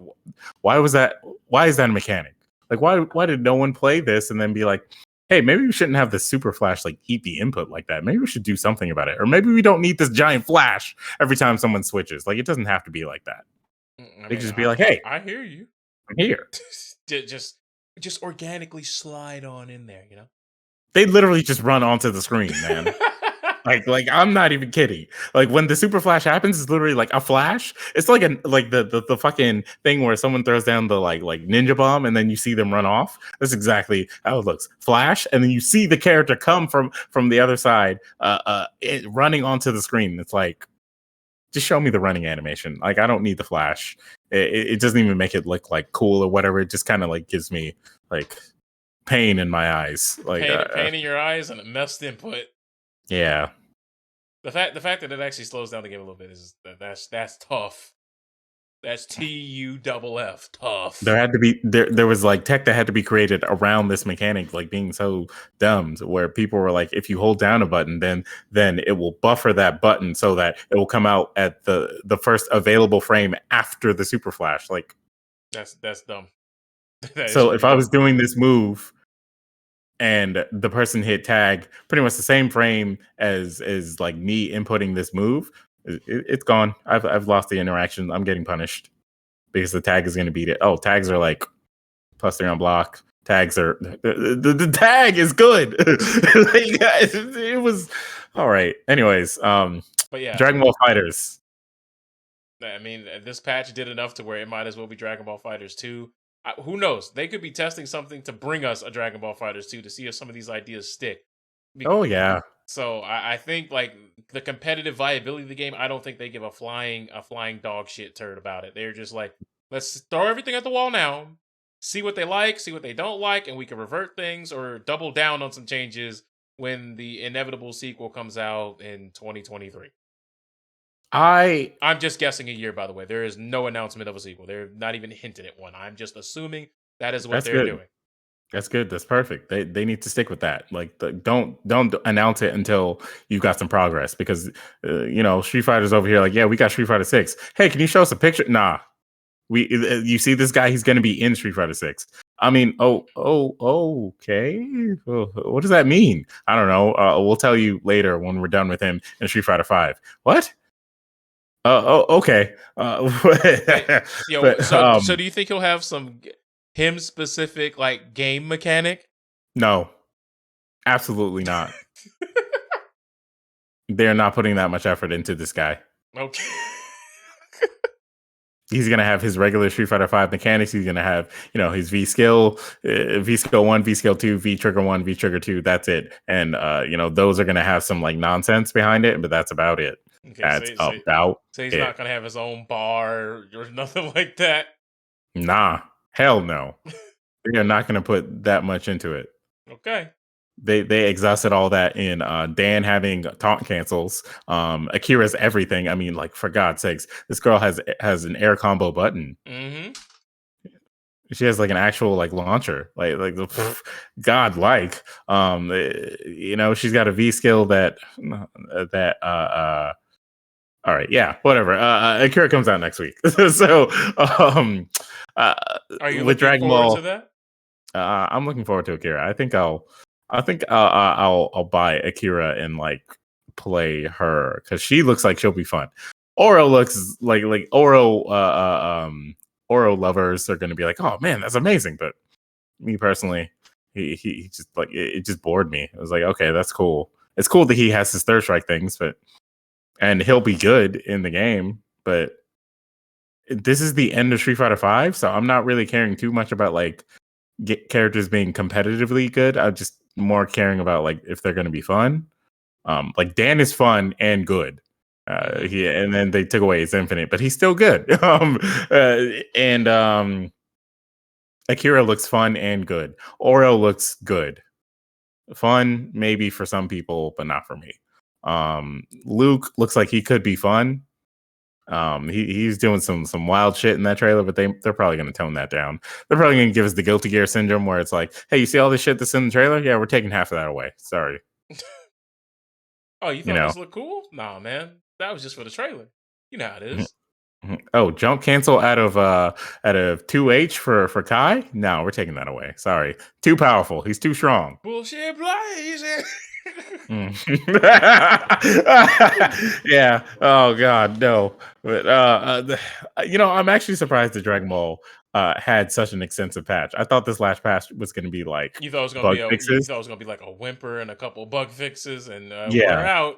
[SPEAKER 2] why was that? Why is that a mechanic? Like, why did no one play this and then be like, hey, maybe we shouldn't have the super flash like eat the input like that. Maybe we should do something about it. Or maybe we don't need this giant flash every time someone switches. Like, it doesn't have to be like that. They just be like, hey,
[SPEAKER 1] I hear you.
[SPEAKER 2] I'm here.
[SPEAKER 1] just organically slide on in there, you know?
[SPEAKER 2] They literally just run onto the screen, man. Like I'm not even kidding. Like when the super flash happens, it's literally like a flash. It's like the fucking thing where someone throws down the like ninja bomb and then you see them run off. That's exactly how it looks. Flash, and then you see the character come from the other side, running onto the screen. It's like, just show me the running animation. Like I don't need the flash. It doesn't even make it look like cool or whatever. It just kind of like gives me like pain in my eyes. Like
[SPEAKER 1] pain in your eyes and a messed input.
[SPEAKER 2] Yeah.
[SPEAKER 1] The fact that it actually slows down the game a little bit is that's tough. That's TUFF tough.
[SPEAKER 2] There had to be there was like tech that had to be created around this mechanic, like being so dumb, where people were like, if you hold down a button, then it will buffer that button so that it will come out at the first available frame after the super flash. Like
[SPEAKER 1] that's dumb.
[SPEAKER 2] So if I was doing this move and the person hit tag pretty much the same frame as like me inputting this move, it's gone. I've lost the interaction. I'm getting punished because the tag is going to beat it. Oh, tags are like +3 on block. Tags are the tag is good. It was all right. Anyways,
[SPEAKER 1] but yeah,
[SPEAKER 2] Dragon Ball Fighters.
[SPEAKER 1] I mean, this patch did enough to where it might as well be Dragon Ball Fighters 2. Who knows? They could be testing something to bring us a Dragon Ball Fighters 2 to see if some of these ideas stick.
[SPEAKER 2] Oh yeah.
[SPEAKER 1] So I think like the competitive viability of the game, I don't think they give a flying dog shit turd about it. They're just like, let's throw everything at the wall now, see what they like, see what they don't like, and we can revert things or double down on some changes when the inevitable sequel comes out in 2023. I'm just guessing a year, by the way. There is no announcement of a sequel. They're not even hinting at one. I'm just assuming that is what they're doing.
[SPEAKER 2] That's good. That's perfect. They need to stick with that. Like, don't announce it until you've got some progress, because Street Fighter's over here like, yeah, we got Street Fighter 6. Hey, can you show us a picture? Nah, you see this guy? He's going to be in Street Fighter 6. I mean, okay. What does that mean? I don't know. We'll tell you later when we're done with him in Street Fighter 5. What? Okay.
[SPEAKER 1] So do you think he'll have some him specific like game mechanic?
[SPEAKER 2] No, absolutely not. They're not putting that much effort into this guy.
[SPEAKER 1] Okay.
[SPEAKER 2] He's gonna have his regular Street Fighter V mechanics. He's gonna have, his V skill 1, V skill 2, V trigger 1, V trigger 2. That's it. And those are gonna have some like nonsense behind it, but that's about it.
[SPEAKER 1] Okay,
[SPEAKER 2] That's about
[SPEAKER 1] so he's
[SPEAKER 2] it.
[SPEAKER 1] not gonna have his own bar or nothing like that.
[SPEAKER 2] Nah, hell no. They are not gonna put that much into it.
[SPEAKER 1] Okay.
[SPEAKER 2] They exhausted all that in Dan having taunt cancels. Akira's everything. I mean, like, for God's sakes, this girl has an air combo button.
[SPEAKER 1] Mm-hmm.
[SPEAKER 2] She has like an actual like launcher, like the godlike. She's got a V skill that. All right, yeah, whatever. Akira comes out next week, so
[SPEAKER 1] Are you
[SPEAKER 2] with
[SPEAKER 1] looking
[SPEAKER 2] Dragon
[SPEAKER 1] forward
[SPEAKER 2] Ball,
[SPEAKER 1] to that?
[SPEAKER 2] I'm looking forward to Akira. I think I'll buy Akira and like play her because she looks like she'll be fun. Oro looks like Oro. Oro lovers are going to be like, oh man, that's amazing. But me personally, he just like it just bored me. It was like, okay, that's cool. It's cool that he has his third strike things, and he'll be good in the game. But this is the end of Street Fighter V, so I'm not really caring too much about like characters being competitively good. I'm just more caring about like if they're going to be fun. Like Dan is fun and good. And then they took away his infinite, but he's still good. And Akira looks fun and good. Oro looks good. Fun maybe for some people, but not for me. Luke looks like he could be fun. He's doing some wild shit in that trailer, but they're probably going to tone that down. They're probably going to give us the Guilty Gear syndrome, where it's like, hey, you see all this shit that's in the trailer? Yeah, we're taking half of that away. Sorry.
[SPEAKER 1] Oh, you thought this looked cool? Nah, man, that was just for the trailer. You know how it is.
[SPEAKER 2] Oh, jump cancel out of 2H for Kai? No, we're taking that away. Sorry, too powerful. He's too strong.
[SPEAKER 1] Bullshit blazing.
[SPEAKER 2] Yeah. Oh God, no. But I'm actually surprised that Dragon Ball had such an extensive patch. I thought this last patch was going to be like
[SPEAKER 1] You thought it was gonna
[SPEAKER 2] bug
[SPEAKER 1] be
[SPEAKER 2] fixes.
[SPEAKER 1] you thought it was gonna be like a whimper and a couple bug fixes, and
[SPEAKER 2] Yeah.
[SPEAKER 1] we're out.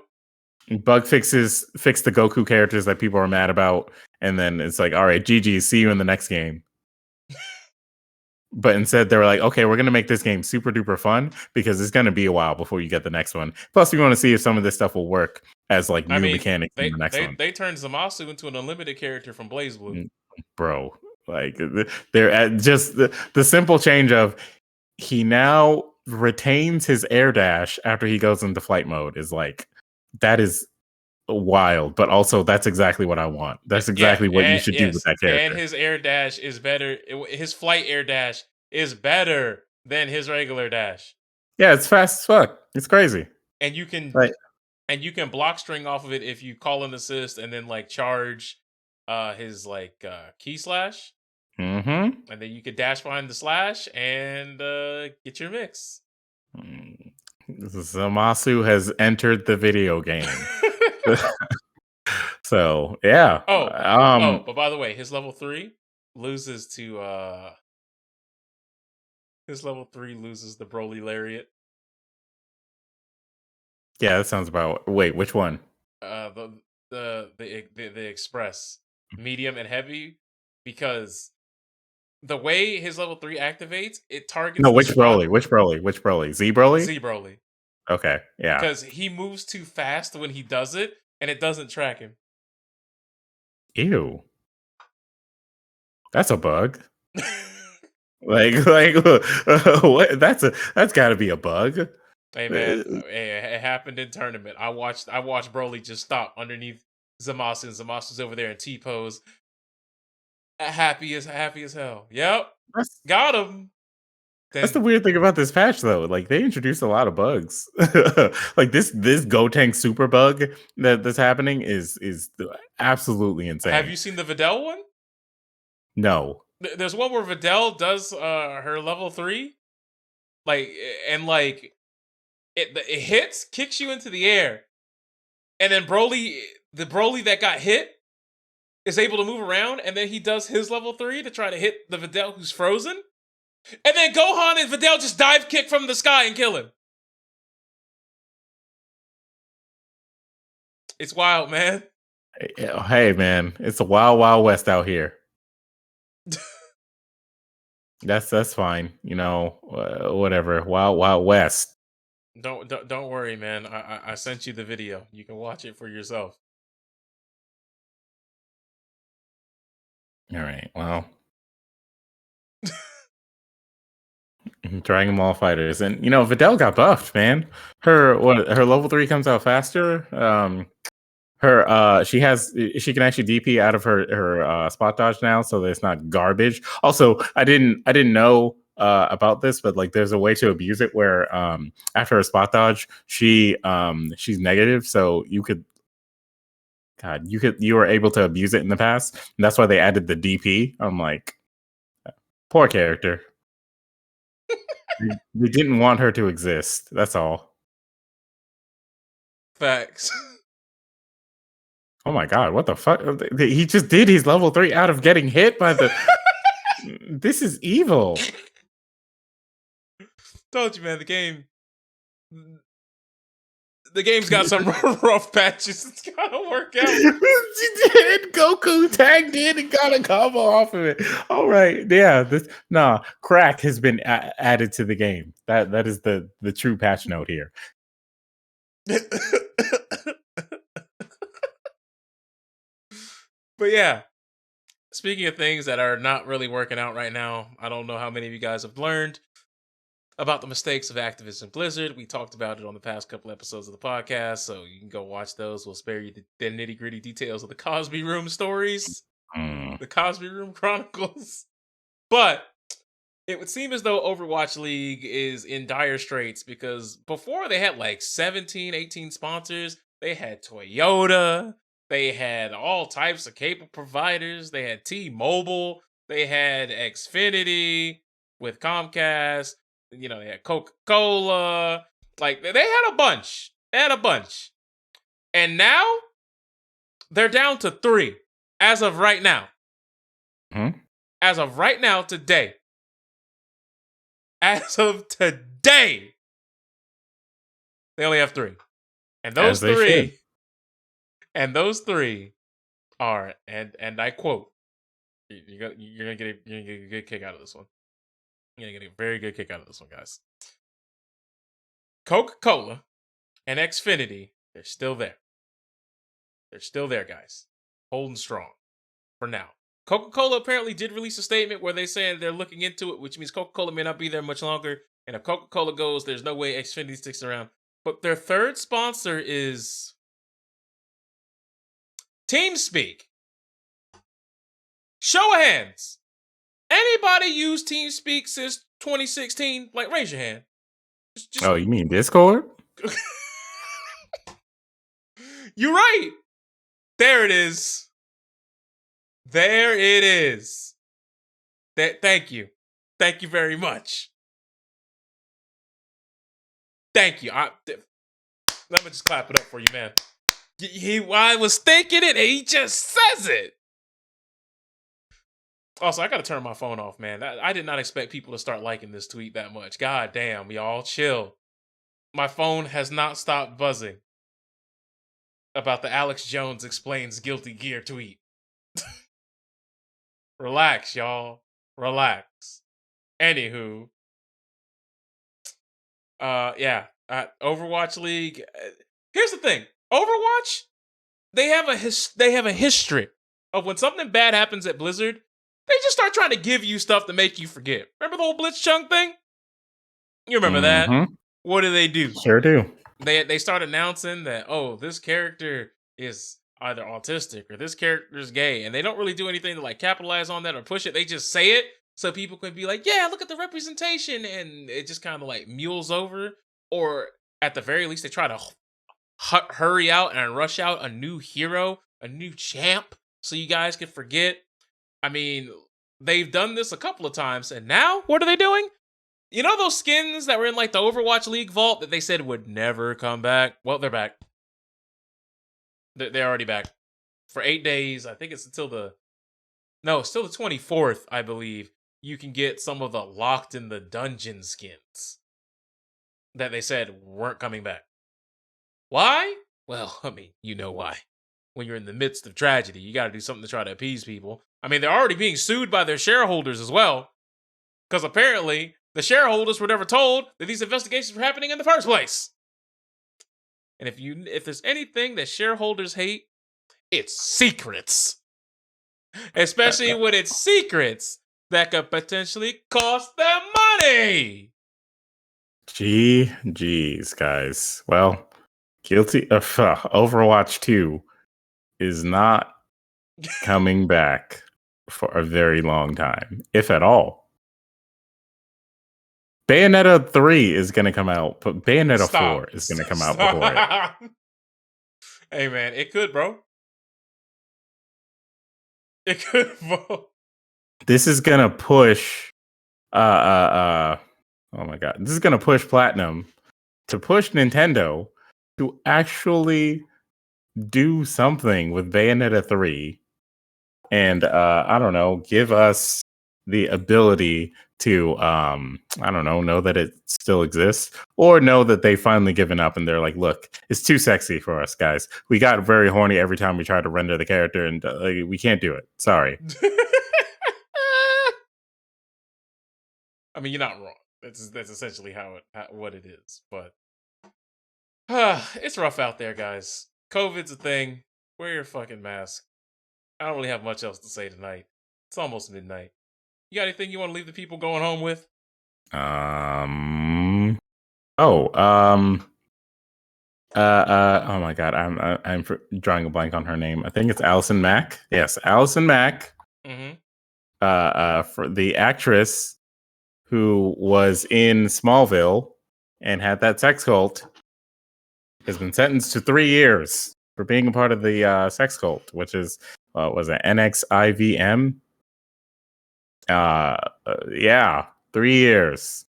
[SPEAKER 2] Bug fixes, fix the Goku characters that people are mad about, and then it's like, all right, GG, see you in the next game. But instead, they were like, okay, we're going to make this game super duper fun because it's going to be a while before you get the next one. Plus, we want to see if some of this stuff will work as like new mechanics in the next one.
[SPEAKER 1] They turned Zamasu into an unlimited character from Blaze Blue.
[SPEAKER 2] Bro, like they're at just the simple change of he now retains his air dash after he goes into flight mode is like, that is wild, but also that's exactly what I want. That's exactly what you should do with that character.
[SPEAKER 1] And his air dash is better. His flight air dash is better than his regular dash.
[SPEAKER 2] Yeah, it's fast as fuck. It's crazy.
[SPEAKER 1] And you can you can block string off of it if you call an assist and then like charge his like key slash.
[SPEAKER 2] Mm-hmm.
[SPEAKER 1] And then you could dash behind the slash and get your mix.
[SPEAKER 2] Zamasu has entered the video game. So yeah.
[SPEAKER 1] But by the way, his level 3 loses to the Broly Lariat.
[SPEAKER 2] Yeah, that sounds about. Wait, which one?
[SPEAKER 1] The Express, medium and heavy, because the way his level 3 activates, it targets.
[SPEAKER 2] No, which Broly? Which Broly? Z Broly?
[SPEAKER 1] Z Broly.
[SPEAKER 2] Okay, yeah.
[SPEAKER 1] Because he moves too fast when he does it, and it doesn't track him.
[SPEAKER 2] Ew. That's a bug. like what? That's got to be a bug.
[SPEAKER 1] Hey man, it happened in tournament. I watched Broly just stop underneath Zamasu, and Zamasu's over there in T-pose, happy as hell. Yep, got him.
[SPEAKER 2] That's the weird thing about this patch, though. Like, they introduced a lot of bugs. Like this Gotenk super bug that's happening is absolutely insane.
[SPEAKER 1] Have you seen the Videl one?
[SPEAKER 2] No.
[SPEAKER 1] There's one where Videl does her level 3, it hits, kicks you into the air, and then the Broly that got hit is able to move around, and then he does his level 3 to try to hit the Videl who's frozen. And then Gohan and Videl just dive kick from the sky and kill him. It's wild, man.
[SPEAKER 2] Hey, man, it's a wild, wild west out here. That's fine. Whatever. Wild, wild west.
[SPEAKER 1] Don't worry, man. I sent you the video. You can watch it for yourself.
[SPEAKER 2] All right. Well, Dragon Ball Fighters, and Videl got buffed, man. Her level 3 comes out faster. She can actually DP out of her spot dodge now, so that it's not garbage. Also, I didn't know about this, but like there's a way to abuse it where after a spot dodge, she's negative, so you were able to abuse it in the past, and that's why they added the DP. I'm like, poor character. They didn't want her to exist. That's all.
[SPEAKER 1] Facts.
[SPEAKER 2] Oh my god, what the fuck? He just did his level 3 out of getting hit by the. This is evil.
[SPEAKER 1] Told you, man. The game's got some rough patches. It's gotta work out.
[SPEAKER 2] She did. Goku tagged in and got a combo off of it. All right, yeah. Crack has been added to the game. That is the true patch note here.
[SPEAKER 1] But yeah, speaking of things that are not really working out right now, I don't know how many of you guys have learned about the mistakes of Activision Blizzard. We talked about it on the past couple episodes of the podcast, so you can go watch those. We'll spare you the nitty-gritty details of the Cosby Room stories, the Cosby Room Chronicles. But it would seem as though Overwatch League is in dire straits because before they had like 17, 18 sponsors. They had Toyota. They had all types of cable providers. They had T-Mobile. They had Xfinity with Comcast. They had Coca-Cola. Like, they had a bunch. And now, they're down to 3 as of right now. As of right now, today. As of today, they only have 3. And those 3... And those 3 are, and I quote, you're gonna get a good kick out of this one. You're gonna get a very good kick out of this one, guys. Coca-Cola and Xfinity, they're still there. They're still there, guys. Holding strong for now. Coca-Cola apparently did release a statement where they say they're looking into it, which means Coca-Cola may not be there much longer. And if Coca-Cola goes, there's no way Xfinity sticks around. But their third sponsor is TeamSpeak. Show of hands. Anybody use TeamSpeak since 2016? Like, raise your hand.
[SPEAKER 2] Oh, you mean Discord?
[SPEAKER 1] You're right. There it is. Thank you. Thank you very much. Thank you. Let me just clap it up for you, man. I was thinking it, and he just says it. Also, I gotta turn my phone off, man. I did not expect people to start liking this tweet that much. God damn, y'all, chill. My phone has not stopped buzzing about the Alex Jones explains Guilty Gear tweet. Relax, y'all. Relax. Anywho, Overwatch League. Here's the thing. Overwatch, they have a history of when something bad happens at Blizzard, they just start trying to give you stuff to make you forget. Remember the whole Blitzchung thing? You remember that? What do?
[SPEAKER 2] Sure do.
[SPEAKER 1] They start announcing that, oh, this character is either autistic or this character is gay, and they don't really do anything to like capitalize on that or push it. They just say it so people can be like, yeah, look at the representation, and it just kind of like mules over. Or at the very least, they try to hurry out and rush out a new hero, a new champ, so you guys can forget. I mean, they've done this a couple of times, and now what are they doing? You know those skins that were in like the Overwatch League vault that they said would never come back? Well, they're back. They're already back for 8 days. I think it's still the 24th, I believe. You can get some of the locked in the dungeon skins that they said weren't coming back. Why? Well, I mean, you know why. When you're in the midst of tragedy, you got to do something to try to appease people. I mean, they're already being sued by their shareholders as well, because apparently the shareholders were never told that these investigations were happening in the first place. And if there's anything that shareholders hate, it's secrets. Especially when it's secrets that could potentially cost them money.
[SPEAKER 2] Geez, guys. Well, guilty of Overwatch 2 is not coming back for a very long time, if at all. Bayonetta 3 is going to come out, but Bayonetta 4 is going to come out before it.
[SPEAKER 1] Hey, man, it could, bro. It could, bro.
[SPEAKER 2] This is going to push oh my god. This is going to push Platinum to push Nintendo to actually do something with Bayonetta 3 and I don't know, give us the ability to I don't know that it still exists, or know that they finally given up and they're like, look, it's too sexy for us, guys. We got very horny every time we tried to render the character, and we can't do it. Sorry.
[SPEAKER 1] I mean, you're not wrong. That's essentially what it is. But it's rough out there, guys. COVID's a thing. Wear your fucking mask. I don't really have much else to say tonight. It's almost midnight. You got anything you want to leave the people going home with?
[SPEAKER 2] Oh my god, I'm drawing a blank on her name. I think it's Allison Mack. Yes, Allison Mack.
[SPEAKER 1] Mm-hmm.
[SPEAKER 2] For the actress who was in Smallville and had that sex cult, has been sentenced to 3 years for being a part of the sex cult, which is was it NXIVM? Yeah, 3 years.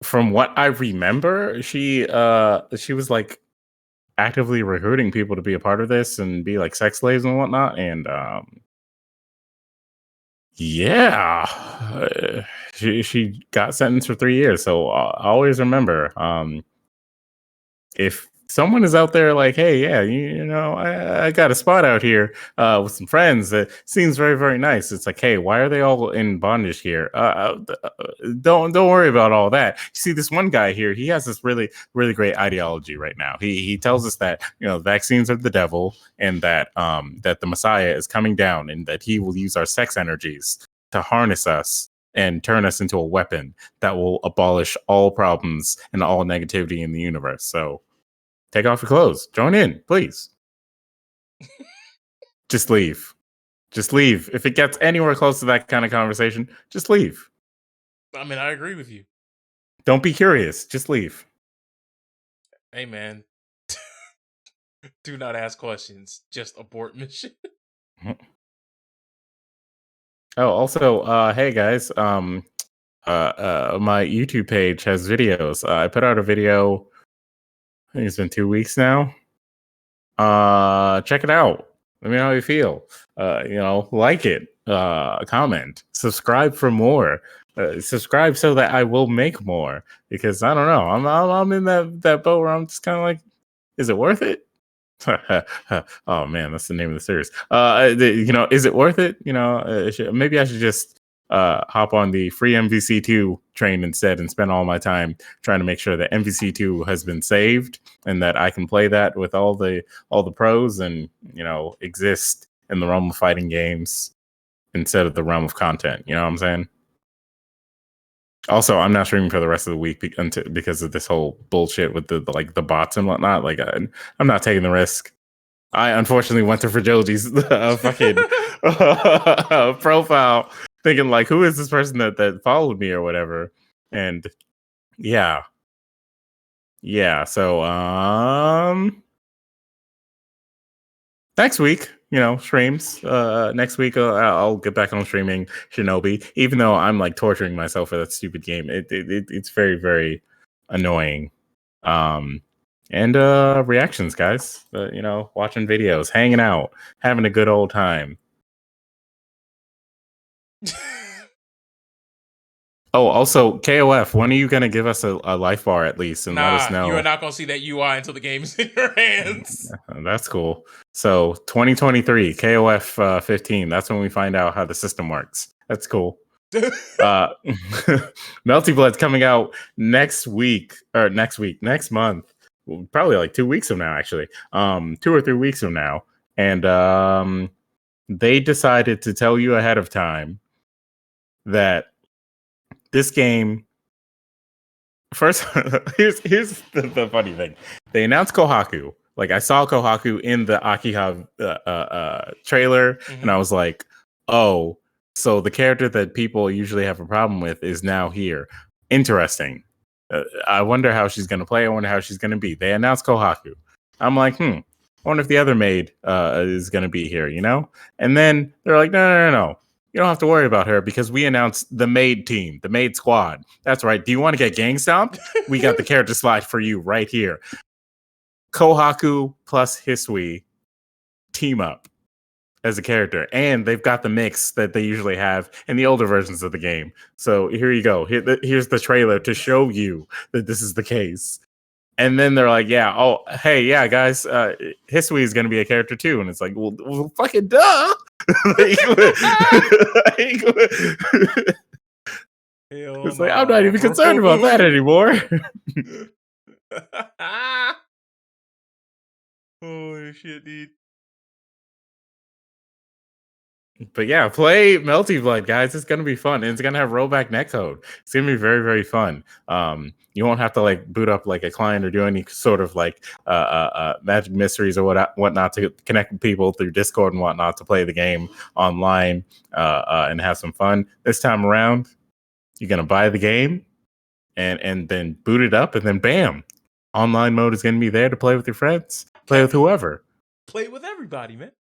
[SPEAKER 2] From what I remember, she was like actively recruiting people to be a part of this and be like sex slaves and whatnot. And yeah, she got sentenced for 3 years. So always remember, if someone is out there like, hey, yeah, you know, I got a spot out here with some friends that seems very, very nice. It's like, hey, why are they all in bondage here? Don't worry about all that. You see, this one guy here, he has this really, really great ideology right now. He tells us that, you know, vaccines are the devil, and that that the Messiah is coming down, and that he will use our sex energies to harness us and turn us into a weapon that will abolish all problems and all negativity in the universe. So take off your clothes. Join in, please. Just leave. Just leave. If it gets anywhere close to that kind of conversation, just leave.
[SPEAKER 1] I mean, I agree with you.
[SPEAKER 2] Don't be curious. Just leave.
[SPEAKER 1] Hey, man. Do not ask questions. Just abort mission.
[SPEAKER 2] Oh, also, hey guys, my YouTube page has videos. I put out a video, I think it's been 2 weeks now. Check it out. Let me know how you feel. You know, like it, comment, subscribe for more. Subscribe so that I will make more, because I don't know. I'm in that boat where I'm just kind of like, is it worth it? Oh man, that's the name of the series. You know, is it worth it? You know, maybe I should just hop on the free MVC2 train instead and spend all my time trying to make sure that MVC2 has been saved and that I can play that with all the pros and, you know, exist in the realm of fighting games instead of the realm of content. You know what I'm saying? Also, I'm not streaming for the rest of the week because of this whole bullshit with the like the bots and whatnot. Like, I'm not taking the risk. I unfortunately went to Fragility's fucking profile, thinking like, who is this person that followed me or whatever? And yeah. So next week, you know, streams. Next week, I'll get back on streaming Shinobi, even though I'm like torturing myself for that stupid game. It's very, very annoying. And reactions, guys. You know, watching videos, hanging out, having a good old time. Oh, also KOF. When are you gonna give us a life bar at least and let us
[SPEAKER 1] Nah, you are
[SPEAKER 2] know?
[SPEAKER 1] not gonna see that UI until the game's in your hands.
[SPEAKER 2] That's cool. So 2023 KOF 15. That's when we find out how the system works. That's cool. Melty Blood's coming out next month. Probably like 2 weeks from now, actually. 2 or 3 weeks from now. And they decided to tell you ahead of time that this game first here's the funny thing. They announced Kohaku. Like, I saw Kohaku in the Akiha trailer, and I was like, oh, so the character that people usually have a problem with is now here. Interesting. I wonder how she's going to play. I wonder how she's going to be. They announced Kohaku. I'm like, I wonder if the other maid is going to be here, you know? And then they're like, no. You don't have to worry about her because we announced the maid team, the maid squad. That's right. Do you want to get gang stomped? We got the character slide for you right here. Kohaku plus Hisui team up as a character, and they've got the mix that they usually have in the older versions of the game. So here you go. Here's the trailer to show you that this is the case. And then they're like, hey, guys, Hisui is going to be a character too. And it's like, well fucking duh. It's like, I'm not even concerned about that anymore.
[SPEAKER 1] Holy shit, dude.
[SPEAKER 2] But yeah, play Melty Blood, guys. It's gonna be fun, and it's gonna have rollback netcode. It's gonna be very, very fun. You won't have to like boot up like a client or do any sort of like magic mysteries or whatnot to connect with people through Discord and whatnot to play the game online and have some fun. This time around, you're gonna buy the game and then boot it up, and then bam, online mode is gonna be there to play with your friends, play with whoever,
[SPEAKER 1] play with everybody, man.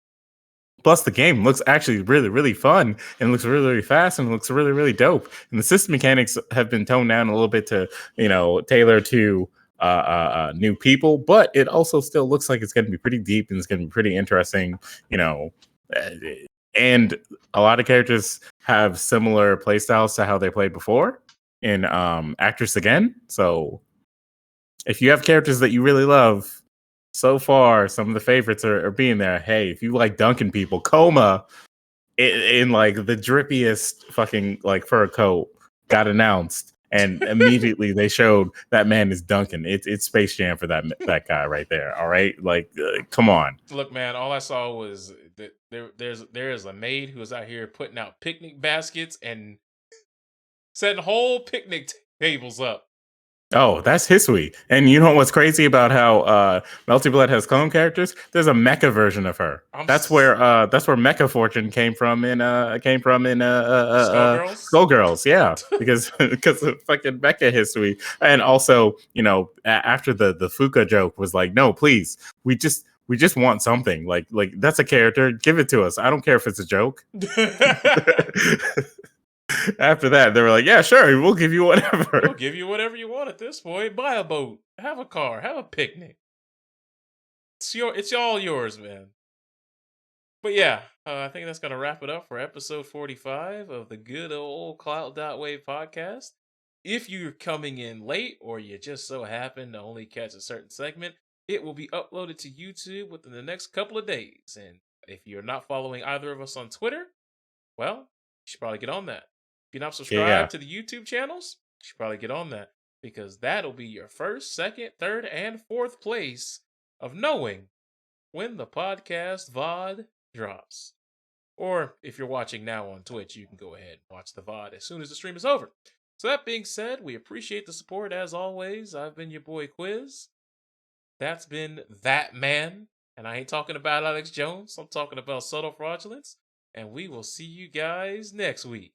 [SPEAKER 2] Plus, the game looks actually really, really fun, and looks really, really fast, and looks really, really dope. And the system mechanics have been toned down a little bit to, tailor to new people, but it also still looks like it's going to be pretty deep and it's going to be pretty interesting, and a lot of characters have similar playstyles to how they played before in Actress Again. So if you have characters that you really love, so far, some of the favorites are being there. Hey, if you like dunking people, Coma in like the drippiest fucking like fur coat got announced, and immediately they showed that man is dunking. It's Space Jam for that guy right there. All right, like come on.
[SPEAKER 1] Look, man, all I saw was that there is a maid who is out here putting out picnic baskets and setting whole picnic tables up.
[SPEAKER 2] Oh, that's Hisui. And you know what's crazy about how Melty Blood has clone characters? There's a mecha version of her. That's where Mecha Fortune came from in Skullgirls, yeah. because of fucking Mecha Hisui. And also, after the Fuka joke was like, no, please, we just want something. Like that's a character, give it to us. I don't care if it's a joke. After that, they were like, yeah, sure, we'll give you whatever.
[SPEAKER 1] We'll give you whatever you want at this point. Buy a boat, have a car, have a picnic. It's all yours, man. But yeah, I think that's going to wrap it up for episode 45 of the good old Clout.WAV podcast. If you're coming in late or you just so happen to only catch a certain segment, it will be uploaded to YouTube within the next couple of days. And if you're not following either of us on Twitter, well, you should probably get on that. If you're not subscribed to the YouTube channels, you should probably get on that, because that'll be your first, second, third, and fourth place of knowing when the podcast VOD drops. Or if you're watching now on Twitch, you can go ahead and watch the VOD as soon as the stream is over. So that being said, we appreciate the support as always. I've been your boy Quiz. That's been That Man. And I ain't talking about Alex Jones. I'm talking about Subtle Fraudulence. And we will see you guys next week.